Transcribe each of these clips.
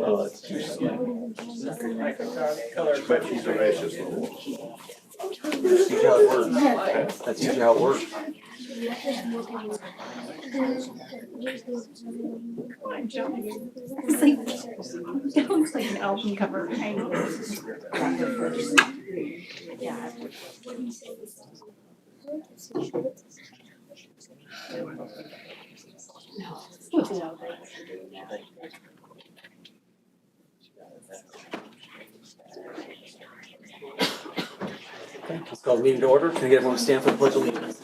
Oh, that's too funny. But she's a racist. That's usually how it works. That's usually how it works. It's like, it looks like an album cover. Yeah. Okay, let's call the meeting to order. Can I get everyone to stand for the pledge of allegiance?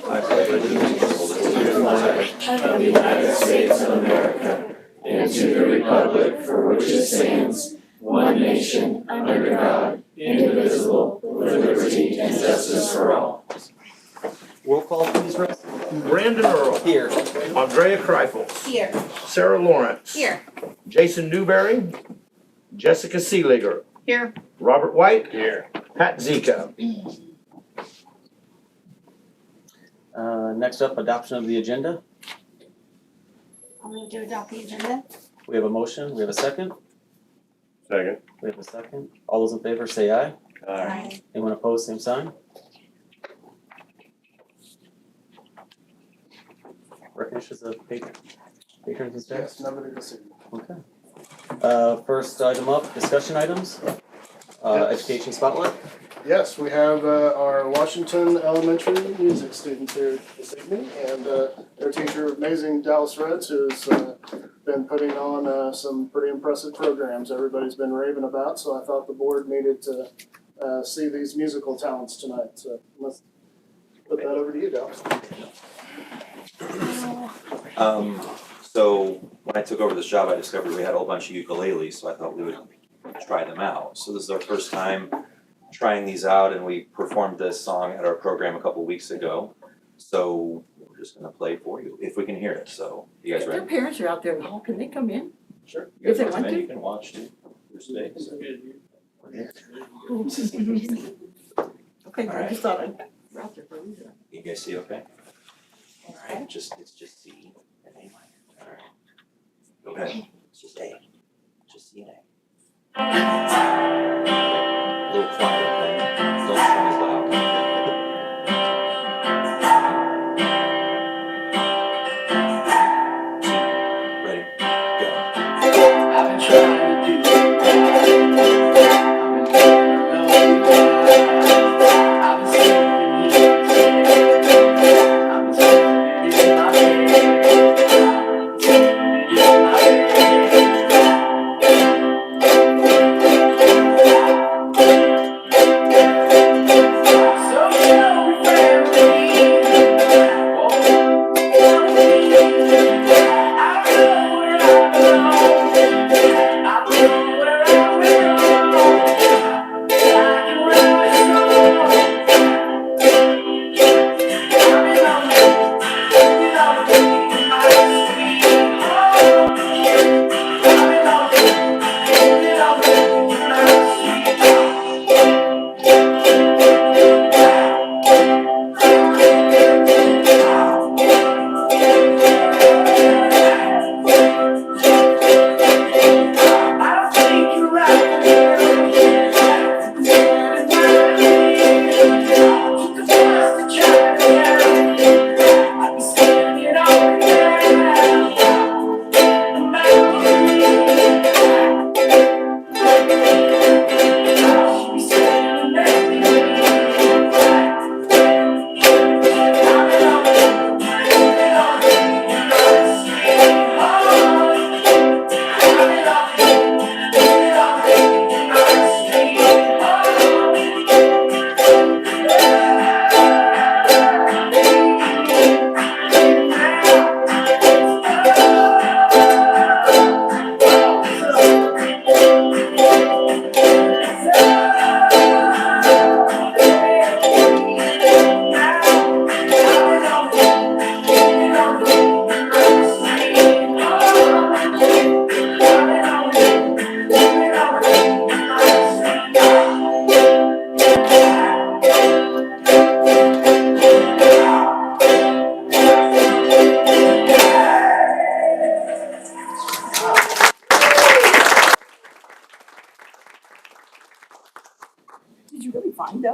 I pledge allegiance to the flag of the United States of America and to the republic for which it stands, one nation, under God, indivisible, with liberty and justice for all. Roll call, please, Russ. Brandon Earl. Here. Andrea Kreifel. Here. Sarah Lawrence. Here. Jason Newberry. Jessica Seeliger. Here. Robert White. Here. Pat Zika. Next up, adoption of the agenda. I'm going to adopt the agenda. We have a motion. We have a second. Second. We have a second. All those in favor say aye. Aye. Anyone opposed, same sign. Recognitions of patrons and staff? Yes, nobody this evening. Okay. First item up, discussion items. Yes. Education spotlight. Yes, we have our Washington Elementary music students here this evening, and their teacher, amazing Dallas Reds, who's been putting on some pretty impressive programs everybody's been raving about, so I thought the board needed to see these musical talents tonight, so let's put that over to you, Dallas. So when I took over this job, I discovered we had a whole bunch of ukuleles, so I thought we would try them out. So this is our first time trying these out, and we performed this song at our program a couple weeks ago. So we're just gonna play for you, if we can hear it, so you guys Their ready? parents are out there in the hall, can they come in? Sure. If they You guys want come in, to. You can watch too. Your space. Okay, I just thought I'd route there for a reason. You guys see okay? Alright, it's just C and A minor. Alright. Okay, it's just A. Just C and A. A little quieter, okay? Don't sing as loud. Ready, go. I've been trying to do it. I've been trying to love you. I've been sleeping here. I've been sleeping in my bed. Sleeping in my bed.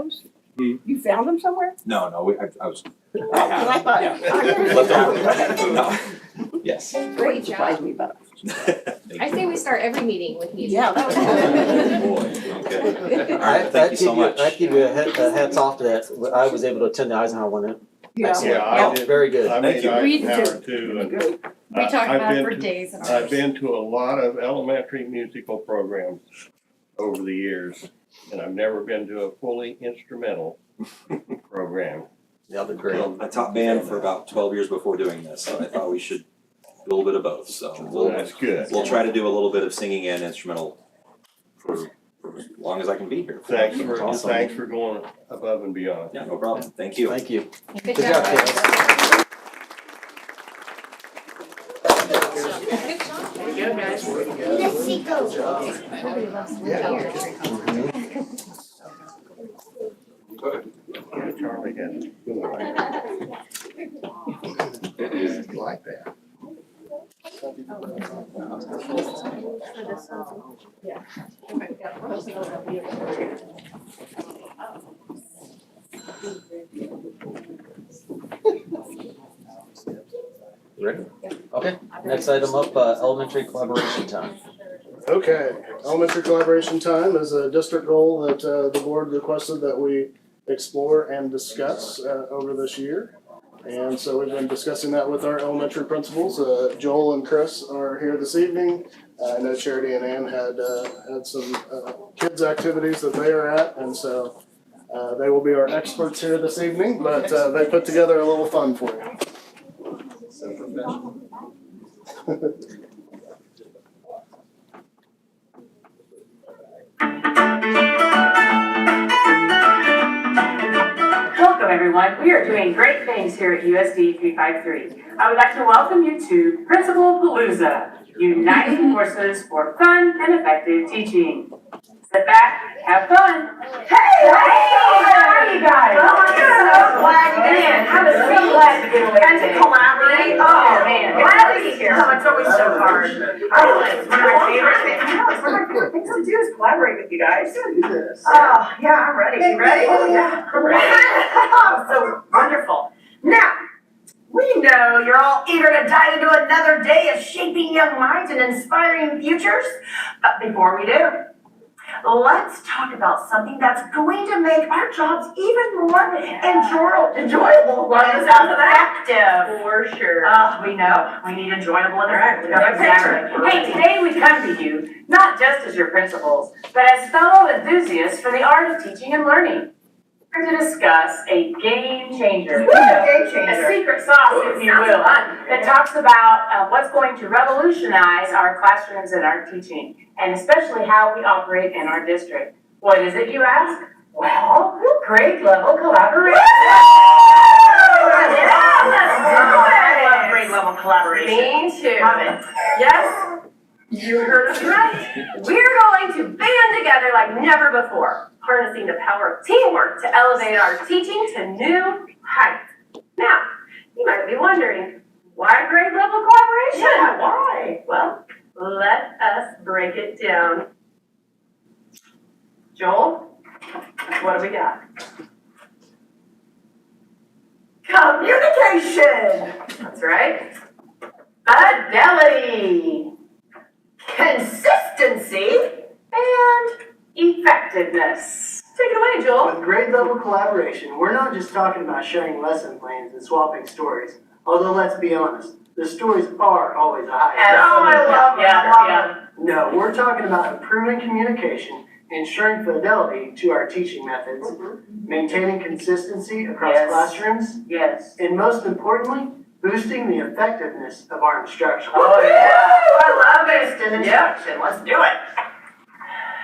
those? Hmm. You found them somewhere? No, I was, Oh, 'cause I thought. yeah. Left over. No, yes. Great Surprised job. me, but. I say we start every meeting with music. Yeah, that was good. Okay. All right, thank you so much. I'd give you a hats off to that. I was able to attend the Eisenhower one. Yeah. Yeah, I did. Very good. I Thank mean, you. Eisenhower too, and Good. We talked I've about it been for to- days and I've hours. been to a lot of elementary musical programs over the years, and I've never been to a fully instrumental program. Yeah, they're great. Well, I taught band for about 12 years before doing this, so I thought we should do a little bit of both, so That's good. we'll try to do a little bit of singing and instrumental for as long as I can be here. Awesome. Thanks for going above and beyond. Yeah, no problem, thank you. Thank you. Good Good job, job, guys. kids. Good job, guys. Nobody loves to hear. Charlie had. Like that. Ready? Okay, next item up, elementary collaboration time. Okay, elementary collaboration time is a district goal that the board requested that we explore and discuss over this year. And so we've been discussing that with our elementary principals. Joel and Chris are here this evening. I know Charity and Ann had some kids activities that they are at, and so they will be our experts here this evening, but they put together a little fun for you. So professional. Welcome, everyone. We are doing great things here at USD 353. I would like to welcome you to Principal Palooza, uniting forces for fun and effective teaching. Sit back, have fun. Hey, how are you guys? Well, I'm so glad you guys Man, I was so glad to get away got to today. collaborate. Oh, man. Glad to be here. Oh, it's always so hard. Oh, it's one of my favorite things. I know, it's one of my favorite things to do is collaborate with you guys. Oh, yeah, I'm ready. You ready? Oh, yeah, I'm ready. So wonderful. Now, we know you're all eager to dive into another day of shaping young minds and inspiring futures. But before we do, let's talk about something that's going to make our jobs even more enjoyable. Well, sounds effective. For sure. We know. We need enjoyable and effective. Exactly. Hey, today we come to you not just as your principals, but as fellow enthusiasts for the art of teaching and learning. We're to discuss a game changer. Game changer. A secret sauce, if you will, that talks about what's going to revolutionize our classrooms and our teaching, and especially how we operate in our district. What is it, you ask? Well, grade level collaboration. I love grade level collaboration. Me too. Love it. Yes, you heard us right. We're going to band together like never before, harnessing the power of teamwork to elevate our teaching to new heights. Now, you might be wondering, why grade level collaboration? Yeah, why? Well, let us break it down. Joel, what do we got? Communication. That's right. Fidelity. Consistency. And effectiveness. Take it away, Joel. With grade level collaboration, we're not just talking about sharing lesson plans and swapping stories. Although let's be honest, the stories are always a highlight. Oh, I love it. I love it. No, we're talking about improving communication, ensuring fidelity to our teaching methods, maintaining consistency across Yes. classrooms, Yes. and most importantly, boosting the effectiveness of our instruction. Oh, yeah. I love it. Instant instruction. Let's do it.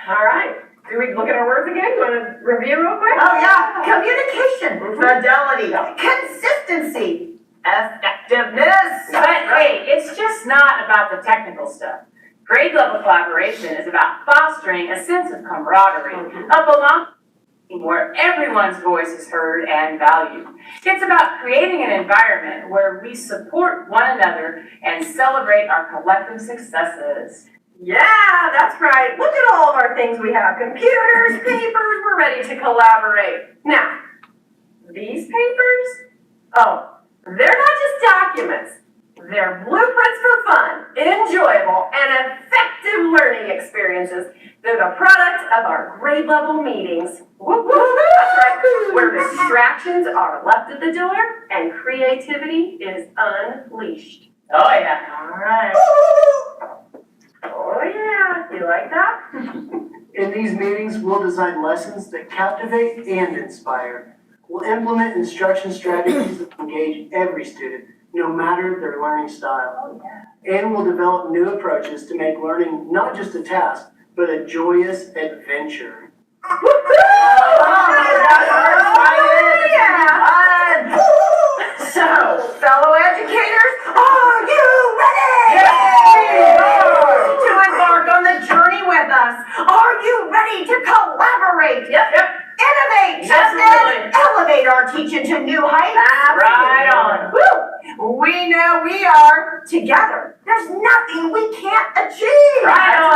All right. Do we look at our words again? You want to review real quick? Oh, yeah. Communication. Fidelity. Consistency. Effectiveness. But hey, it's just not about the technical stuff. Grade level collaboration is about fostering a sense of camaraderie, of belonging, where everyone's voice is heard and valued. It's about creating an environment where we support one another and celebrate our collective successes. Yeah, that's right. Look at all of our things we have. Computers, papers, we're ready to collaborate. Now, these papers, oh, they're not just documents. They're blueprints for fun, enjoyable, and effective learning experiences. They're the product of our grade level meetings. Whoop, whoop, that's right. Where distractions are left at the door and creativity is unleashed. Oh, yeah. All right. Oh yeah, you like that? In these meetings, we'll design lessons that captivate and inspire. We'll implement instruction strategies that engage every student, no matter their learning style. And we'll develop new approaches to make learning not just a task, but a joyous adventure. So, fellow educators, are you ready? To embark on the journey with us? Are you ready to collaborate? Yep. Innovate Absolutely. and elevate our teaching to new heights? Right on. Woo! We know we are together. There's nothing we can't achieve. Right on.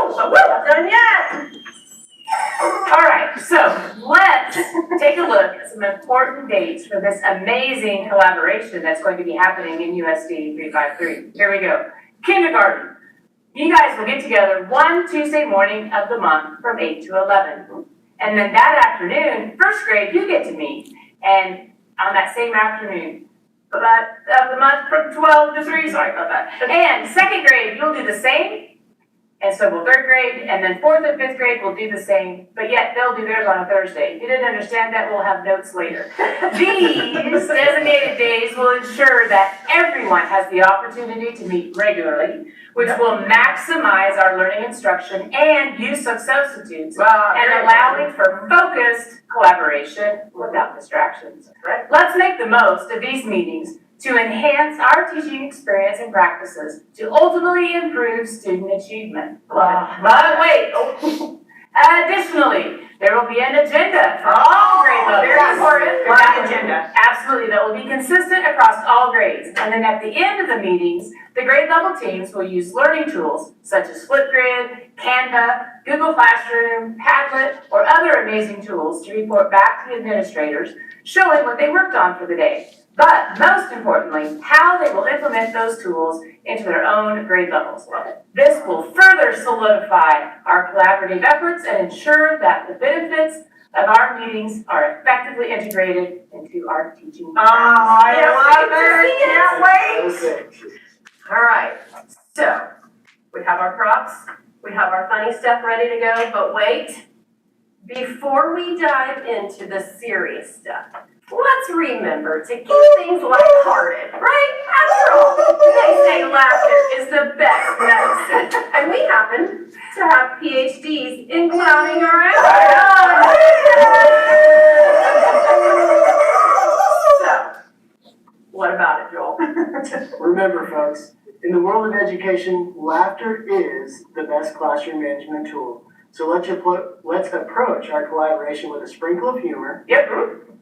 Woo! But we're not done yet. All right, so let's take a look at some important dates for this amazing collaboration that's going to be happening in USD 353. Here we go. Kindergarten. You guys will get together one Tuesday morning of the month from 8 to 11. And then that afternoon, first grade, you get to meet. And on that same afternoon, of the month from 12 to 3, sorry about that. And second grade, you'll do the same. And so will third grade, and then fourth and fifth grade will do the same, but yet they'll do theirs on a Thursday. If you didn't understand that, we'll have notes later. These designated days will ensure that everyone has the opportunity to meet regularly, which will maximize our learning instruction and use of substitutes, and allowing for focused collaboration without distractions. Right. Let's make the most of these meetings to enhance our teaching experience and practices to ultimately improve student achievement. But wait, additionally, there will be an agenda for all grade levels. Very important. That agenda, absolutely, that will be consistent across all grades. And then at the end of the meetings, the grade level teams will use learning tools such as Flipgrid, Canva, Google Classroom, Padlet, or other amazing tools to report back to the administrators, showing what they worked on for the day. But most importantly, how they will implement those tools into their own grade levels. This will further solidify our collaborative efforts and ensure that the benefits of our meetings are effectively integrated into our teaching practice. I love it. Can't wait. All right, so we have our props, we have our funny stuff ready to go, but wait. Before we dive into the serious stuff, let's remember to keep things lighthearted, right? After all, they say laughter is the best medicine. And we happen to have PhDs in clowning around. So, what about it, Joel? Remember, folks, in the world of education, laughter is the best classroom management tool. So let's approach our collaboration with a sprinkle of humor, Yep.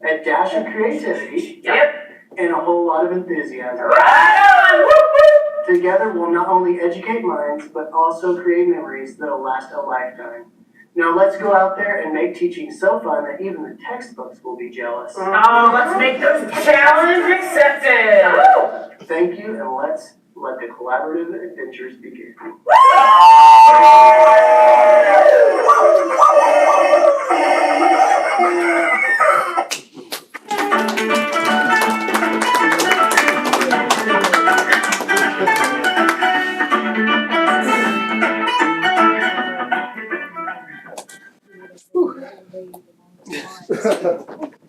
a dash of creativity, Yep. and a whole lot of enthusiasm. Right on. Whoop, whoop. Together, we'll not only educate minds, but also create memories that'll last a lifetime. Now let's go out there and make teaching so fun that even the textbooks will be jealous. Oh, let's make those challenges accepted. Thank you, and let's let the collaborative adventures begin.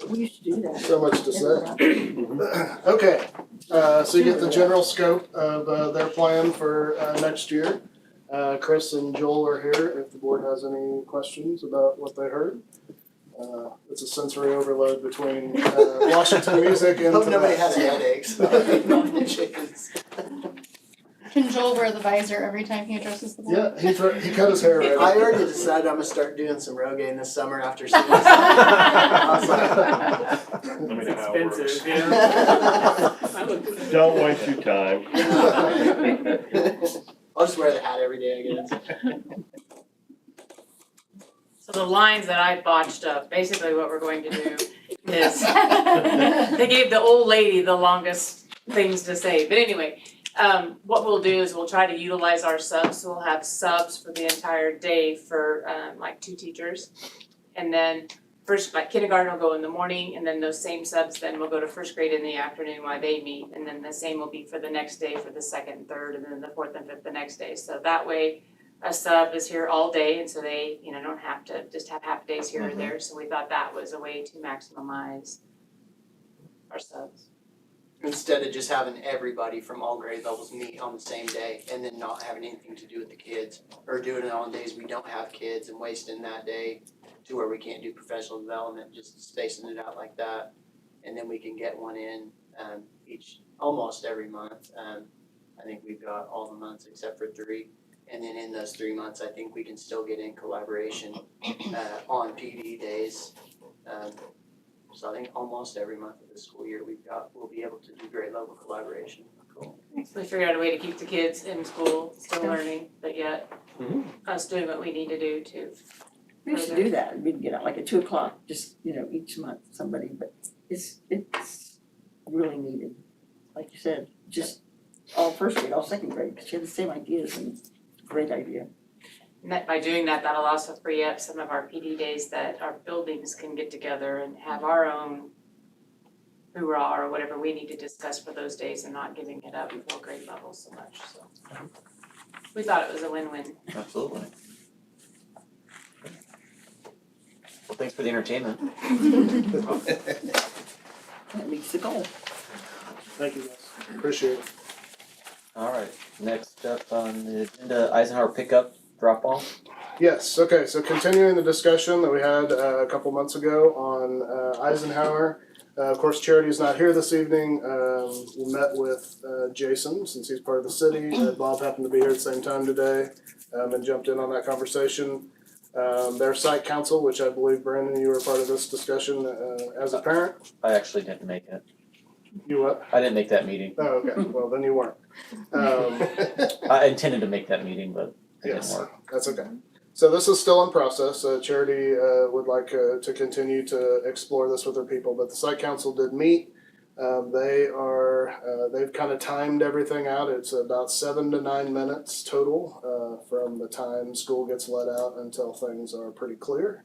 We used to do that. So much to say. Okay, so you get the general scope of their plan for next year. Chris and Joel are here if the board has any questions about what they heard. It's a sensory overload between Washington music and Hope nobody tonight. has headaches. Can Joel wear the visor every time he addresses the board? Yeah, he cut his hair I already. already decided I'm gonna start doing some Rogaine this summer after seeing this. Expensive, yeah. Don't waste your time. I'll just wear the hat every day, I guess. So the lines that I botched up, basically what we're going to do is, they gave the old lady the longest things to say, but anyway, what we'll do is we'll try to utilize our subs, so we'll have subs for the entire day for, like 2 teachers. And then first, like kindergarten will go in the morning, and then those same subs then will go to first grade in the afternoon while they meet, and then the same will be for the next day for the second and third, and then the fourth and fifth the next day, so that way a sub is here all day, and so they, don't have to just have half days here or there, so we thought that was a way to maximize our subs. Instead of just having everybody from all grade levels meet on the same day and then not having anything to do with the kids, or doing it on days we don't have kids and wasting that day to where we can't do professional development, just spacing it out like that. And then we can get one in almost every month. I think we've got all the months except for 3. And then in those 3 months, I think we can still get in collaboration on PD days. So I think almost every month of the school year we'll be able to do grade level collaboration. So we figured out a way to keep the kids in school, still learning, but yet us doing what we need to do to. We should do that, we'd get out like at 2 o'clock, just, each month, somebody, but it's really needed. Like you said, just all first grade, all second grade, because you have the same ideas, and great idea. And that by doing that, that'll also free up some of our PD days that our buildings can get together and have our own hoorah or whatever we need to discuss for those days, and not giving it up for grade levels so much, so. We thought it was a win-win. Absolutely. Well, thanks for the entertainment. That meets the goal. Thank you guys, appreciate it. All right, next up on the agenda, Eisenhower pickup drop off. Yes, okay, so continuing the discussion that we had a couple months ago on Eisenhower. Of course, Charity's not here this evening. We met with Jason, since he's part of the city. Bob happened to be here at the same time today, and jumped in on that conversation. Their site council, which I believe, Brandon, you were part of this discussion as a parent. I actually didn't make it. You what? I didn't make that meeting. Oh, okay, well, then you weren't. I intended to make that meeting, but it Yes, didn't work. that's okay. So this is still in process. Charity would like to continue to explore this with their people, but the site council did meet. They've kind of timed everything out. It's about 7 to 9 minutes total from the time school gets let out until things are pretty clear.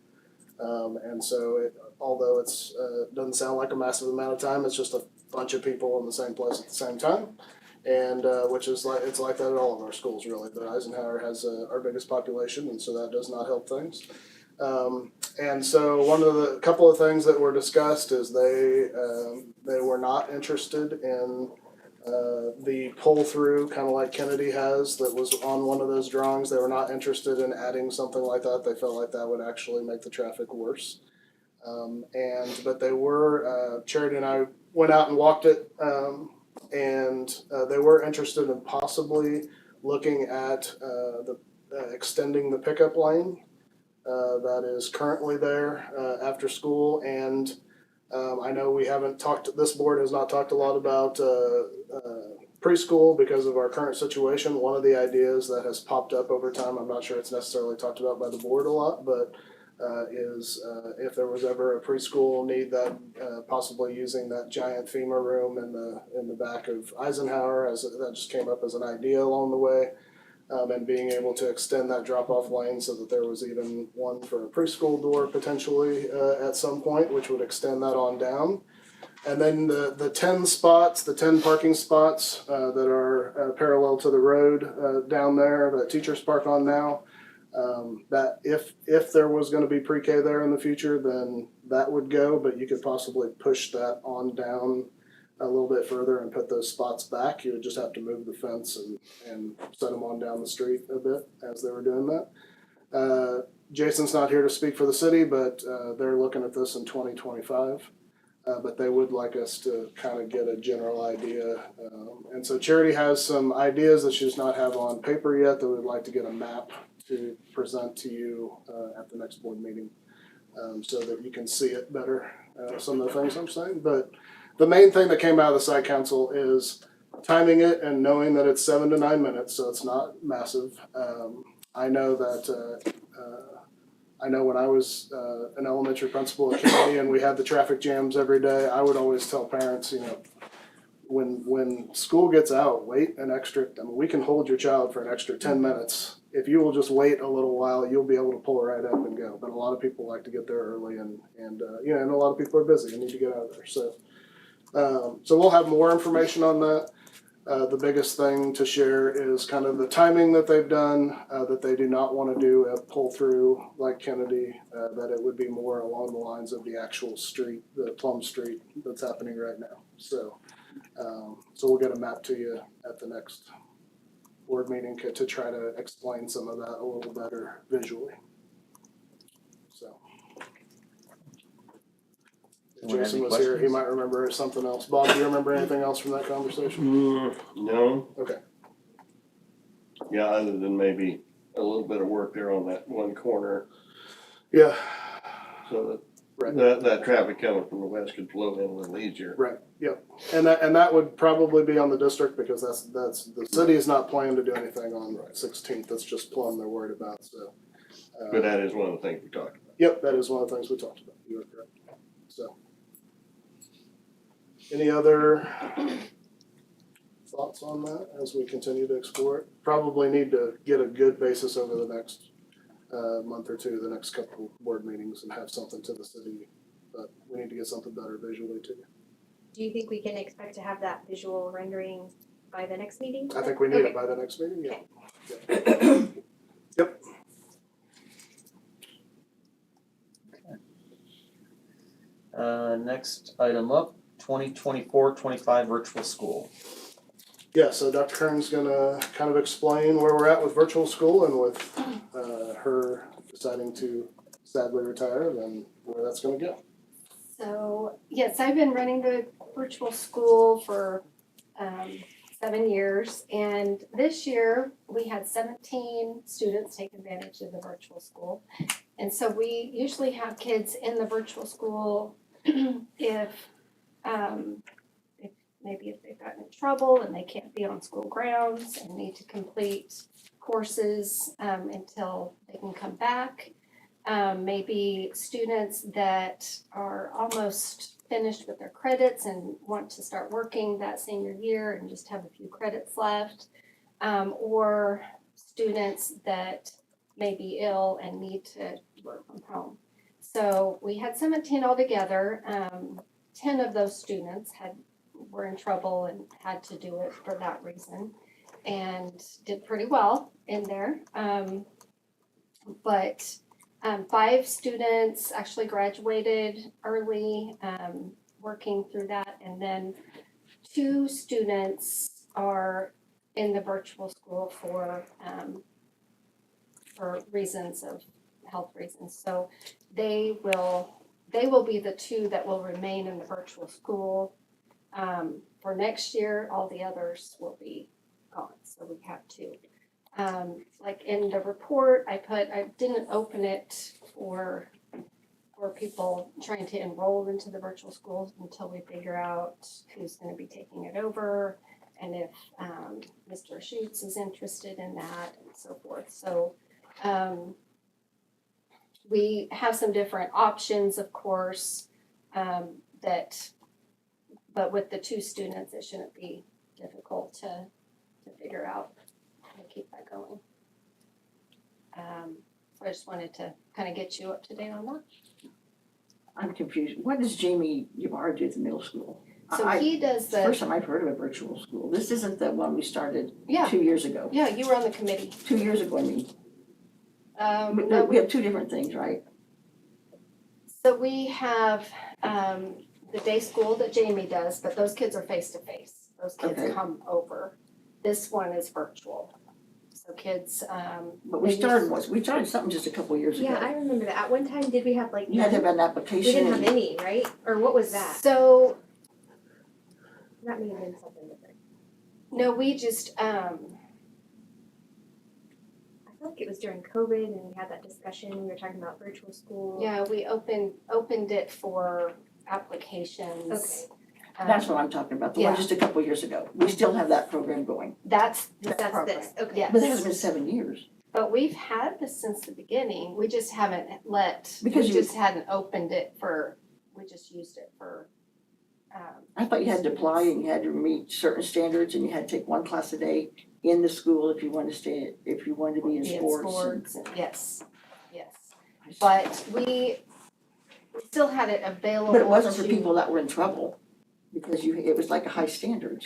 And so although it's doesn't sound like a massive amount of time, it's just a bunch of people in the same place at the same time. And which is it's like that at all of our schools, really. But Eisenhower has our biggest population, and so that does not help things. And so a couple of things that were discussed is they were not interested in the pull through, kind of like Kennedy has, that was on one of those drawings. They were not interested in adding something like that. They felt like that would actually make the traffic worse. But they were Charity and I went out and walked it. And they were interested in possibly looking at extending the pickup lane that is currently there after school. And I know this board has not talked a lot about preschool because of our current situation. One of the ideas that has popped up over time, I'm not sure it's necessarily talked about by the board a lot, but is if there was ever a preschool need, that possibly using that giant FEMA room in the back of Eisenhower, that just came up as an idea along the way, and being able to extend that drop-off lane so that there was even one for a preschool door potentially at some point, which would extend that on down. And then the 10 parking spots that are parallel to the road down there that teachers park on now. That if there was going to be pre-K there in the future, then that would go, but you could possibly push that on down a little bit further and put those spots back. You would just have to move the fence and set them on down the street a bit as they were doing that. Jason's not here to speak for the city, but they're looking at this in 2025. But they would like us to kind of get a general idea. And so Charity has some ideas that she does not have on paper yet that we would like to get a map to present to you at the next board meeting so that you can see it better, some of the things I'm saying. But the main thing that came out of the site council is timing it and knowing that it's 7 to 9 minutes, so it's not massive. I know that, I know when I was an elementary principal at Kennedy and we had the traffic jams every day, I would always tell parents, you know, when school gets out, wait an extra, I mean, we can hold your child for an extra 10 minutes. If you will just wait a little while, you'll be able to pull right up and go. But a lot of people like to get there early and you know, and a lot of people are busy and need to get out of there. So we'll have more information on that. The biggest thing to share is kind of the timing that they've done, that they do not want to do a pull through like Kennedy, that it would be more along the lines of the actual street, the Plum Street that's happening right now. So we'll get a map to you at the next board meeting to try to explain some of that a little better visually. So. If Anyone have Jason any was here, he questions? might remember something else. Bob, do you remember anything else from that conversation? No. Okay. Yeah, other than maybe a little bit of work there on that one corner, Yeah. so Right. that traffic coming from the west could flow in a little easier. Right. Yep. And that would probably be on the district because that's the city is not planning to do anything on 16th. That's just Plum they're worried about. So. But that is one of the things we talked about. Yep, that is one of the things we talked about. You are correct. So. Any other thoughts on that as we continue to explore it? Probably need to get a good basis over the next month or two, the next couple board meetings, and have something to the city. But we need to get something better visually too. Do you think we can expect to have that visual rendering by the next meeting? I think we need Okay. it by the next meeting. Yeah. Okay. Yep. Next item up, 2024-25 virtual school. Yeah, so Dr. Kern's gonna kind of explain where we're at with virtual school and with her deciding to sadly retire, then where that's gonna go. So, yes, I've been running the virtual school for 7 years, and this year we had 17 students take advantage of the virtual school. And so we usually have kids in the virtual school if maybe if they've gotten in trouble and they can't be on school grounds and need to complete courses until they can come back. Maybe students that are almost finished with their credits and want to start working that senior year and just have a few credits left. Or students that may be ill and need to work from home. So we had 17 altogether. 10 of those students were in trouble and had to do it for that reason and did pretty well in there. But 5 students actually graduated early, working through that, and then 2 students are in the virtual school for reasons of health reasons. So they will be the 2 that will remain in the virtual school. For next year, all the others will be gone, so we have 2. Like in the report, I didn't open it for people trying to enroll into the virtual schools until we figure out who's gonna be taking it over and if Mr. Schutz is interested in that and so forth. So we have some different options, of course, but with the 2 students, it shouldn't be difficult to figure out how to keep that going. So I just wanted to kind of get you up to date on that. I'm confused. What does Jamie Ybarra do at the middle school? So he does It's the first time I've heard of a virtual school. This isn't the one we started Yeah. 2 years ago. Yeah, you were on the committee. 2 years ago, I mean. No, We have 2 different things, right? so we have the day school that Jamie does, but those kids are face to face. Those kids Okay. come over. This one is virtual. So kids, But we started something just a couple years ago. Yeah, I remember that. At one time, did we have like You had to have an we application. didn't have any, right? Or what was that? so That may have been something different. no, we just I feel like it was during COVID and we had that discussion. We were talking about virtual school. yeah, we opened it for applications. That's what I'm talking about, the one yeah. just a couple years ago. We still have that program going. That's, That's this, okay. yes. But it hasn't been 7 years. But we've had this since the beginning, we just haven't Because we you- just hadn't opened it we just used it for, I thought you had to apply and you had to meet certain standards and you had to take one class a day in the school if you wanted to be in be in sports. sports, yes, yes. But we still had it available But it wasn't for to- people that were in trouble, because it was like a high standards.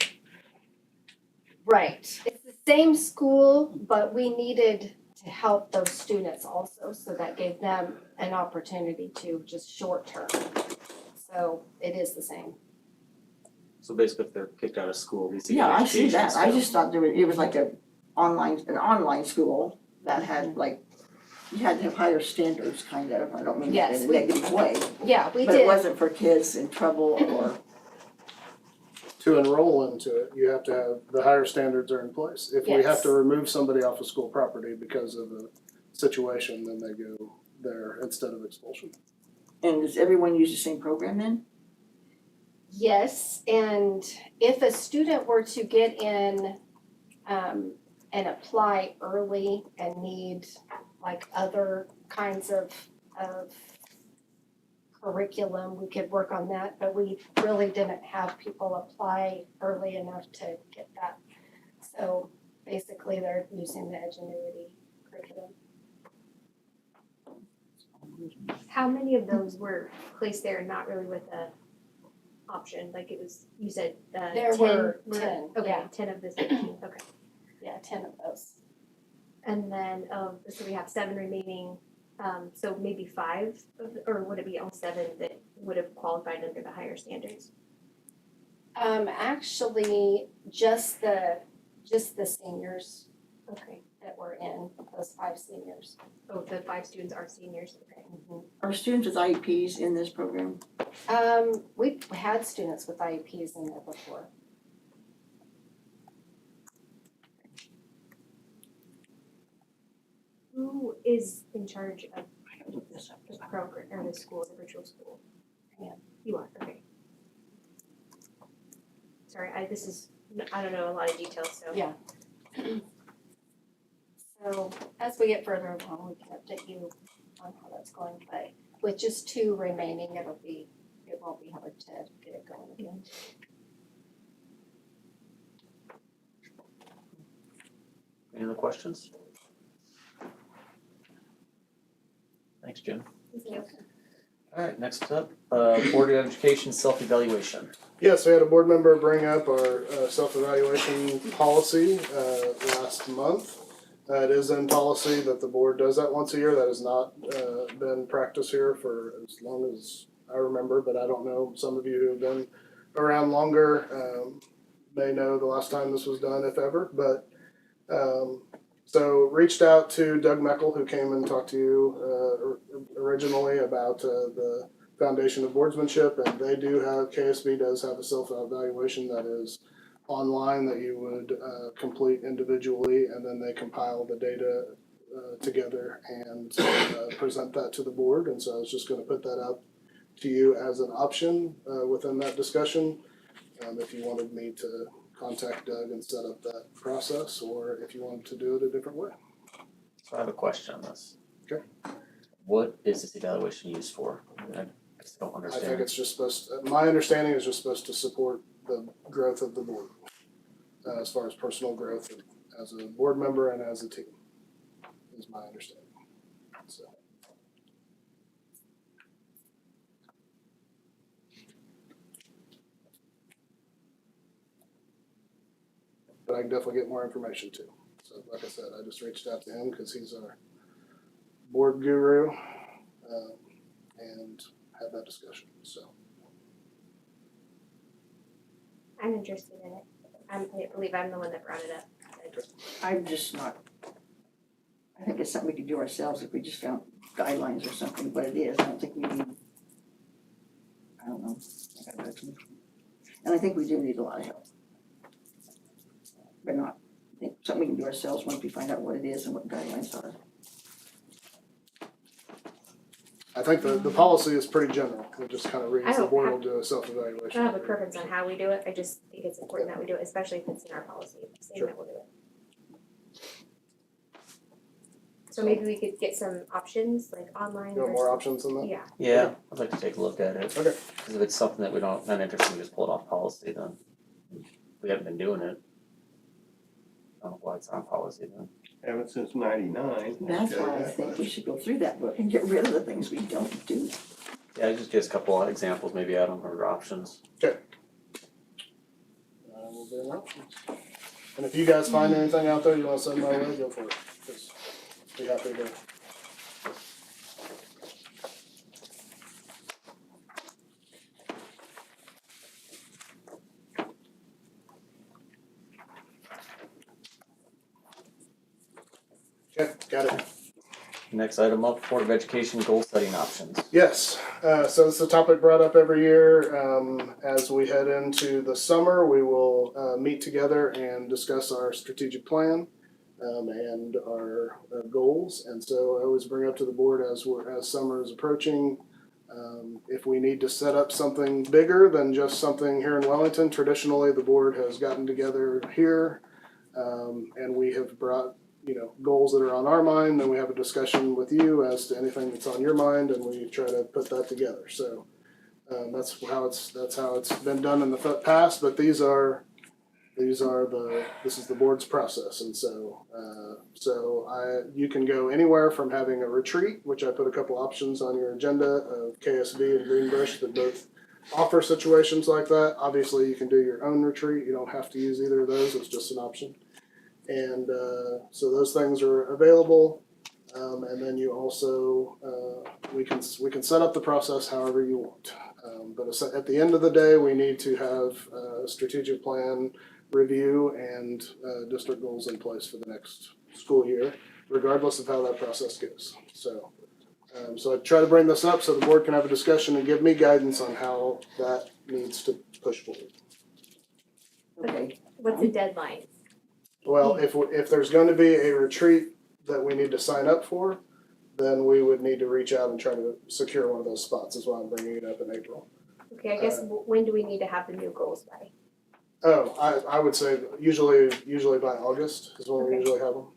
Right, it's the same school, but we needed to help those students also, so that gave them an opportunity to just short term. So it is the same. So basically, if they're kicked out of school, we see Yeah, I see education that, I stuff. just thought it was like an online school that had like, you had to have higher standards, kind of, I don't mean that Yes, in a we- negative way. Yeah, we But it did, wasn't for kids in trouble or, To enroll into it, you have to have, the higher standards are in place. If we have Yes. to remove somebody off of school property because of a situation, then they go there instead of expulsion. and does everyone use the same program then? yes, and if a student were to get in, and apply early and need like other kinds of curriculum, we could work on that, but we really didn't have people apply early enough to get that. So basically, they're using the Edgenuity curriculum. How many of those were placed there and not really with a option, like it was, you said, There 10 were 10, okay, yeah. 10 of the 16, okay. Yeah, 10 of those. And then, so we have 7 remaining, so maybe 5, or would it be all 7 that would have qualified under the higher standards? Actually, just the seniors Okay, that were in, those 5 seniors. oh, the 5 students are seniors, okay. Are students with IEPs in this program? We've had students with IEPs in there before. Who is in charge of I gotta look this up. the program, or the school, the virtual school? Yeah. You are, okay. Sorry, I don't know a lot of details, so. Yeah. So as we get further along, we can update you on how that's going, but with just 2 remaining, it won't be hard to get it going again. Any other questions? Thanks, Jim. All right, next up, Board of Education self-evaluation. Yes, we had a board member bring up our self-evaluation policy last month. It is in policy that the board does that once a year. That has not been practice here for as long as I remember, but I don't know. Some of you who have been around longer may know the last time this was done, if ever. But so reached out to Doug Meckel, who came and talked to you originally about the Foundation of Boardsmanship, and they do have, KSB does have a self-evaluation that is online that you would complete individually, and then they compile the data together and present that to the board. And so I was just going to put that out to you as an option within that discussion, if you wanted me to contact Doug and set up that process, or if you wanted to do it a different way. So I have a question on this. Okay. What is this evaluation used for? I just don't I understand. think it's just supposed to, my understanding is just supposed to support the growth of the board as far as personal growth as a board member and as a team, is my understanding. So. But I can definitely get more information too. So like I said, I just reached out to him because he's our board guru and had that discussion, so. I'm interested in it. I believe I'm the one that brought it up. I'm just not, I think it's something we could do ourselves if we just found guidelines or something, but it is, I don't think we need, I don't know. And I think we do need a lot of help. But not, I think something we can do ourselves once we find out what it is and what guidelines are. I think the policy is pretty general. It just kind of reads, I the don't board have- will do a I self-evaluation. don't have a preference on how we do it, I just think it's important that we do it, especially if it's in our policy, saying Sure. that we'll do it. So maybe we could get some options, like online You want versus. more options than that? Yeah, Yeah, I'd like to take a look at it. Okay. Cause if it's something that we don't, not interested, we just pull it off policy, then we haven't been doing it. I don't know why it's on policy then. Haven't since '99. That's why I think we should go through that book and get rid of the things we don't do. Yeah, just give us a couple of examples, maybe add them or options. Will be an option. And if you guys find anything out there you want to send my way, go for it. 'Cause be happy to. Okay, got it. Next item up, Board of Education goal setting options. Yes, so it's a topic brought up every year. As we head into the summer, we will meet together and discuss our strategic plan and our goals. And so I always bring up to the board as summer is approaching, if we need to set up something bigger than just something here in Wellington. Traditionally, the board has gotten together here and we have brought goals that are on our mind, then we have a discussion with you as to anything that's on your mind, and we try to put that together. So that's how it's been done in the past. But this is the board's process, and so you can go anywhere from having a retreat, which I put a couple options on your agenda of KSB and Greenbush that both offer situations like that. Obviously, you can do your own retreat. You don't have to use either of those. It's just an option. And so those things are available, and then you also we can set up the process however you want. But at the end of the day, we need to have a strategic plan review and district goals in place for the next school year, regardless of how that process goes. So I try to bring this up so the board can have a discussion and give me guidance on how that needs to push forward. Okay, what's the deadline? Well, if there's going to be a retreat that we need to sign up for, then we would need to reach out and try to secure one of those spots. Is why I'm bringing it up in April. Okay, I guess when do we need to have the new goals by? Oh, I would say usually by August is when we usually have them.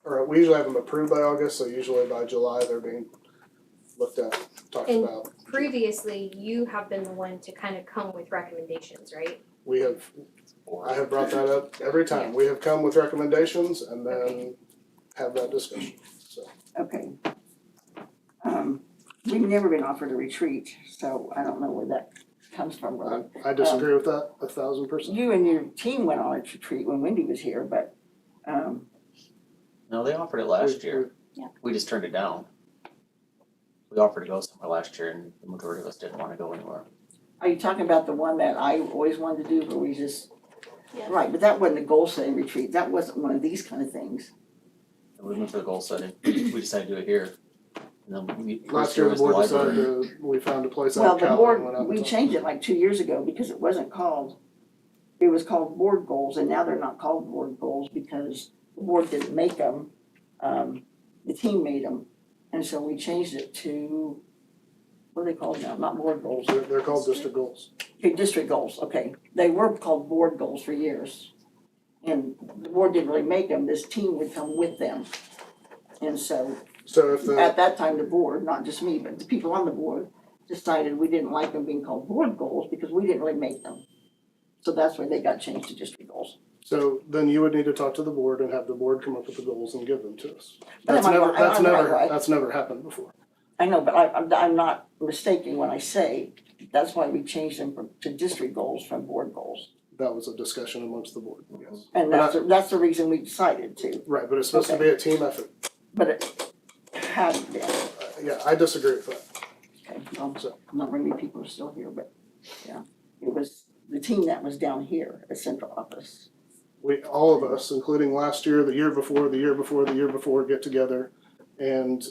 Or we usually have them approved by August, so usually by July they're being looked at, talked And about. previously, you have been the one to kind of come with recommendations, right? I have brought that up every time. We have come with recommendations and then have that discussion, so. okay. We've never been offered a retreat, so I don't know where that comes from, really. I disagree with that 1,000%. You and your team went on a retreat when Wendy was here, but, No, they offered it last year. Yeah. We just turned it down. We offered to go somewhere last year and the majority of us didn't wanna go anywhere. are you talking about the one that I always wanted to do, where we just? Yeah. Right, but that wasn't a goal setting retreat, that wasn't one of these kind of things. And we went for the goal setting, we decided to do it here. And then Last year the board decided we found a place out Well, of the Cali and went board, out. we and changed it like 2 years ago because it wasn't called, it was called board goals, and now they're not called board goals because the board didn't make them, the team made them. And so we changed it to, what are they called now, not board goals, They're called district goals. okay, district goals, okay. They were called board goals for years. And the board didn't really make them, this team would come with them. And so, So if the, at that time, the board, not just me, but the people on the board, decided we didn't like them being called board goals because we didn't really make them. So that's why they got changed to district goals. so then you would need to talk to the board and have the board come up with the goals and give them to us. But That's am I never, right? that's I'm never, right. that's never happened before. I know, but I'm not mistaken when I say, that's why we changed them to district goals from board goals. That was a discussion amongst the board, yes. And that's the reason we decided to, Right, but it's supposed to be a team effort. but it hadn't been. Yeah, I disagree with that. Okay, not very many people are still here, but yeah, it was the team that was down here at central office. All of us, including last year, the year before, the year before, the year before, get together. And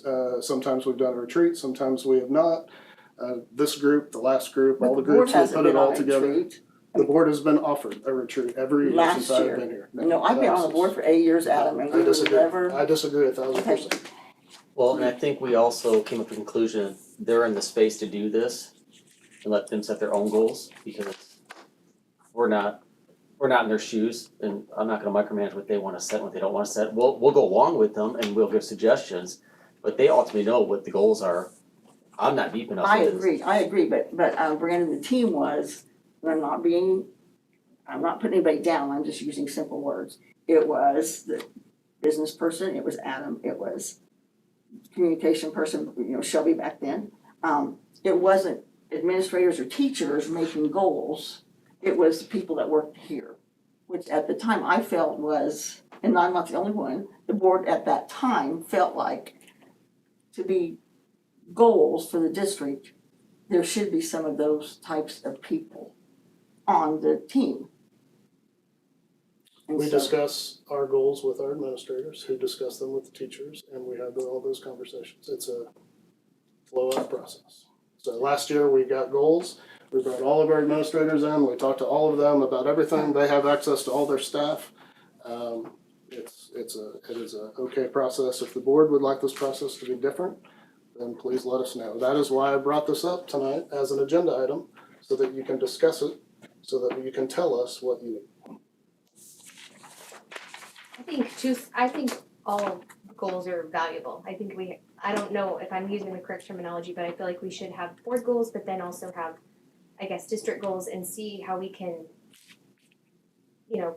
sometimes we've done a retreat, sometimes we have not. This group, the last group, all the groups, we put it all together. The board has been offered a retreat every year Last since I've year. been here. No, I've been on the board for 8 years, Adam, and I we were disagree. never. I disagree 1,000%. Well, and I think we also came up with the conclusion they're in the space to do this and let them set their own goals because we're not in their shoes and I'm not gonna micromanage what they wanna set and what they don't wanna set. We'll go along with them and we'll give suggestions, but they ultimately know what the goals are. I'm not deep enough I into this. agree, but Brandon, the team was, I'm not putting anybody down, I'm just using simple words. It was the business person, it was Adam, it was communication person, Shelby back then. It wasn't administrators or teachers making goals, it was the people that worked here, which at the time I felt was, and I'm not the only one, the board at that time felt like to be goals for the district, there should be some of those types of people on the team. And We so- discuss our goals with our administrators, who discuss them with the teachers, and we have all those conversations. It's a flow-out process. So last year, we got goals. We brought all of our administrators in. We talked to all of them about everything. They have access to all their staff. It is a okay process. If the board would like this process to be different, then please let us know. That is why I brought this up tonight as an agenda item, so that you can discuss it, so that you can tell us what you need. I think all goals are valuable. I don't know if I'm using the correct terminology, but I feel like we should have board goals, but then also have, I guess, district goals and see how we can,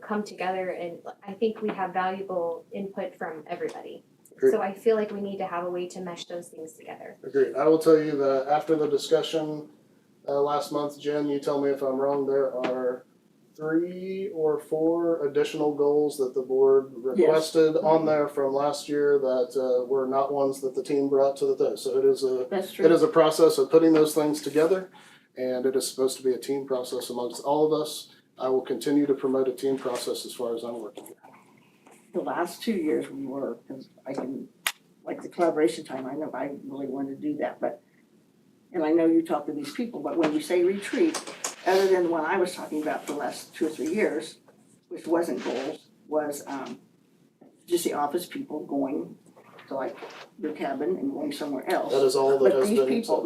come together, and I think we have valuable input from everybody. Agreed. So I feel like we need to have a way to mesh those things together. Agreed. I will tell you that after the discussion last month, Jen, you tell me if I'm wrong, there are 3 or 4 additional goals that the board requested on there from last year that were not ones that the team brought to the thing. So That's true. it is a process of putting those things together, and it is supposed to be a team process amongst all of us. I will continue to promote a team process as far as I'm working here. The last 2 years we were, because like the collaboration time, I know I really wanted to do that, and I know you talk to these people, but when you say retreat, other than what I was talking about for the last 2 or 3 years, which wasn't goals, was just the office people going to like your cabin and going somewhere else. That is all that But has these been people,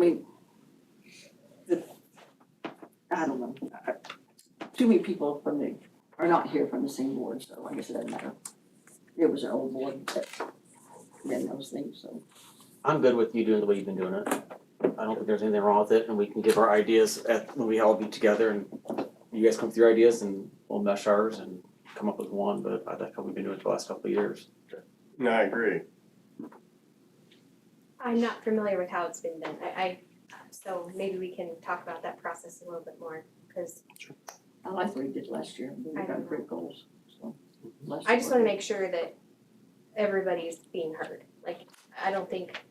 I don't know, too many people are not here from the same board, so I guess it doesn't matter. It was an old board that did those things, so. I'm good with you doing the way you've been doing it. I don't think there's anything wrong with it and we can give our ideas when we all be together and you guys come with your ideas and we'll mesh ours and come up with one, but I like how we've been doing it the last couple of years. No, I agree. I'm not familiar with how it's been done. So maybe we can talk about that process a little bit more, because I like what he did last year, we got great goals, so. I just wanna make sure that everybody's being heard. Like, I don't think,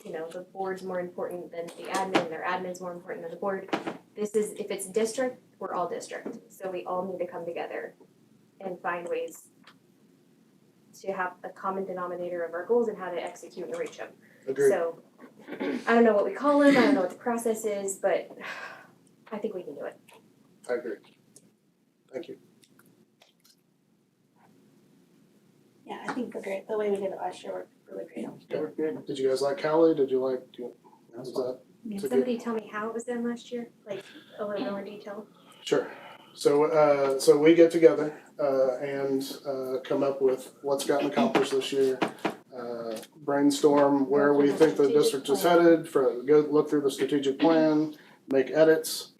the board's more important than the admin, and their admin's more important than the board. If it's district, we're all district, so we all need to come together and find ways to have a common denominator of our goals and how to execute and reach them. Agreed. So, I don't know what we call them, I don't know what the process is, but I think we can do it. I agree. Thank you. Yeah, I think we're great. The way we did it last year worked really great. They were good. Did you guys like Callie? Was that? Can It's a somebody tell me how it was done last year, like a little more detail? Sure. So we get together and come up with what's gotten accomplished this year. Brainstorm where we think the district is headed. Go look through the strategic plan, make edits.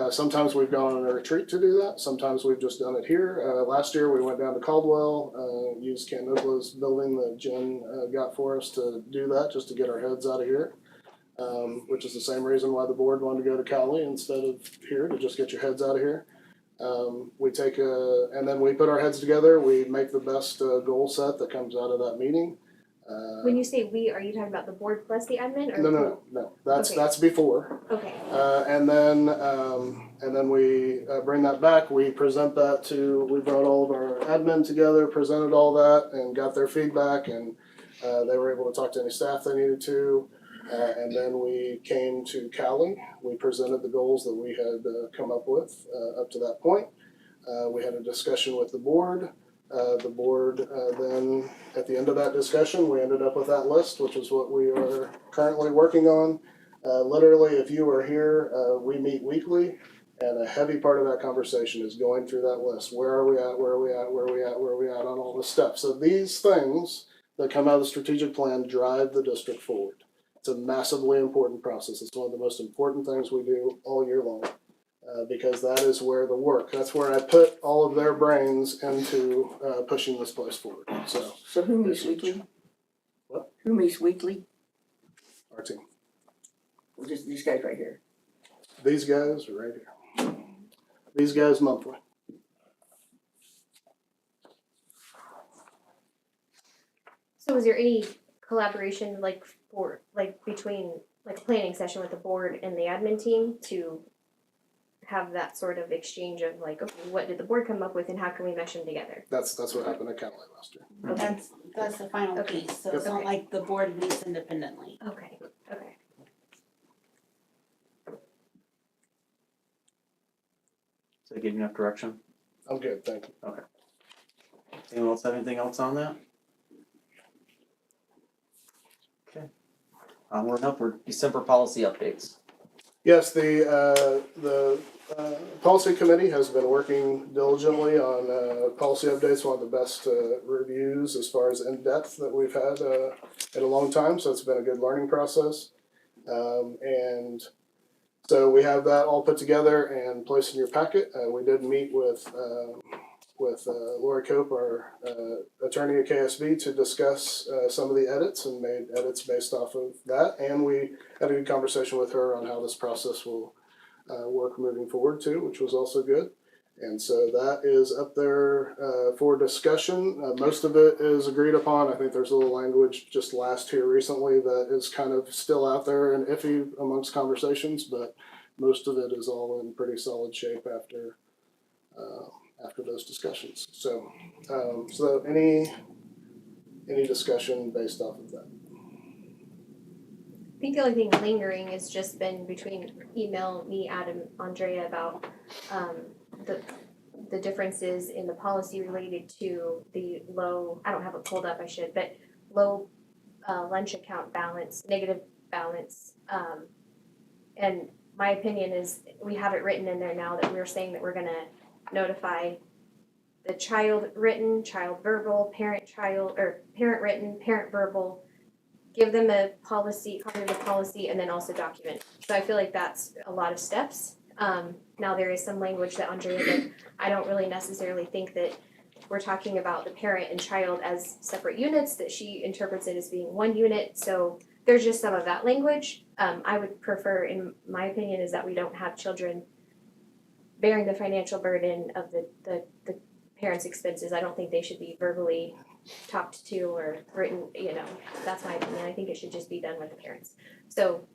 Sometimes we've gone on a retreat to do that. Sometimes we've just done it here. Last year we went down to Caldwell, used Ken Okla's building that Jen got for us to do that, just to get our heads out of here. Which is the same reason why the board wanted to go to Cali instead of here, to just get your heads out of here. And then we put our heads together, we make the best goal set that comes out of that meeting. When you say we, are you talking about the board plus the admin, or? No, that's Okay. that's before. Okay, And then we bring that back, we present that we brought all of our admin together, presented all that, and got their feedback, and they were able to talk to any staff they needed to. And then we came to Cali, we presented the goals that we had come up with up to that point. We had a discussion with the board. The board then, at the end of that discussion, we ended up with that list, which is what we are currently working on. Literally, if you are here, we meet weekly, and a heavy part of that conversation is going through that list. Where are we at? Where are we at? Where are we at? Where are we at on all this stuff? So these things that come out of the strategic plan drive the district forward. It's a massively important process. It's one of the most important things we do all year long. Because that is where the work, that's where I put all of their brains into pushing this place forward. So who meets weekly? What? Who meets weekly? our team, Well, just these guys right here. these guys are right here. These guys monthly. So is there any collaboration between a planning session with the board and the admin team to have that sort of exchange of okay, what did the board come up with and how can we mesh them together? That's what happened at County last year. Okay. That's the final Okay. piece, so it's not Okay. like the board meets independently. Okay, okay. So give you enough direction? I'm good, thank you. Anyone else have anything else on that? Okay. Onward and upward, December policy updates. Yes, the policy committee has been working diligently on policy updates, one of the best reviews as far as in-depth that we've had in a long time, so it's been a good learning process. And so we have that all put together and placed in your packet. We did meet with Lori Cope, our attorney at KSB, to discuss some of the edits and made edits based off of that. And we had a good conversation with her on how this process will work moving forward too, which was also good. And so that is up there for discussion. Most of it is agreed upon. I think there's a little language just last here recently that is kind of still out there and iffy amongst conversations, but most of it is all in pretty solid shape after those discussions. So any discussion based off of that? I think the only thing lingering has just been between email, me, Adam, Andrea about the differences in the policy related to the low, I don't have it pulled up, I should, but low lunch account balance, negative balance. And my opinion is we have it written in there now that we're saying that we're gonna notify the child written, child verbal, parent child, or parent written, parent verbal, give them a policy, copy of the policy, and then also document. So I feel like that's a lot of steps. Now there is some language that Andrea did. I don't really necessarily think that we're talking about the parent and child as separate units, that she interprets it as being one unit. So there's just some of that language. I would prefer, in my opinion, is that we don't have children bearing the financial burden of the parents' expenses. I don't think they should be verbally talked to or written, that's my opinion. I think it should just be done with the parents. So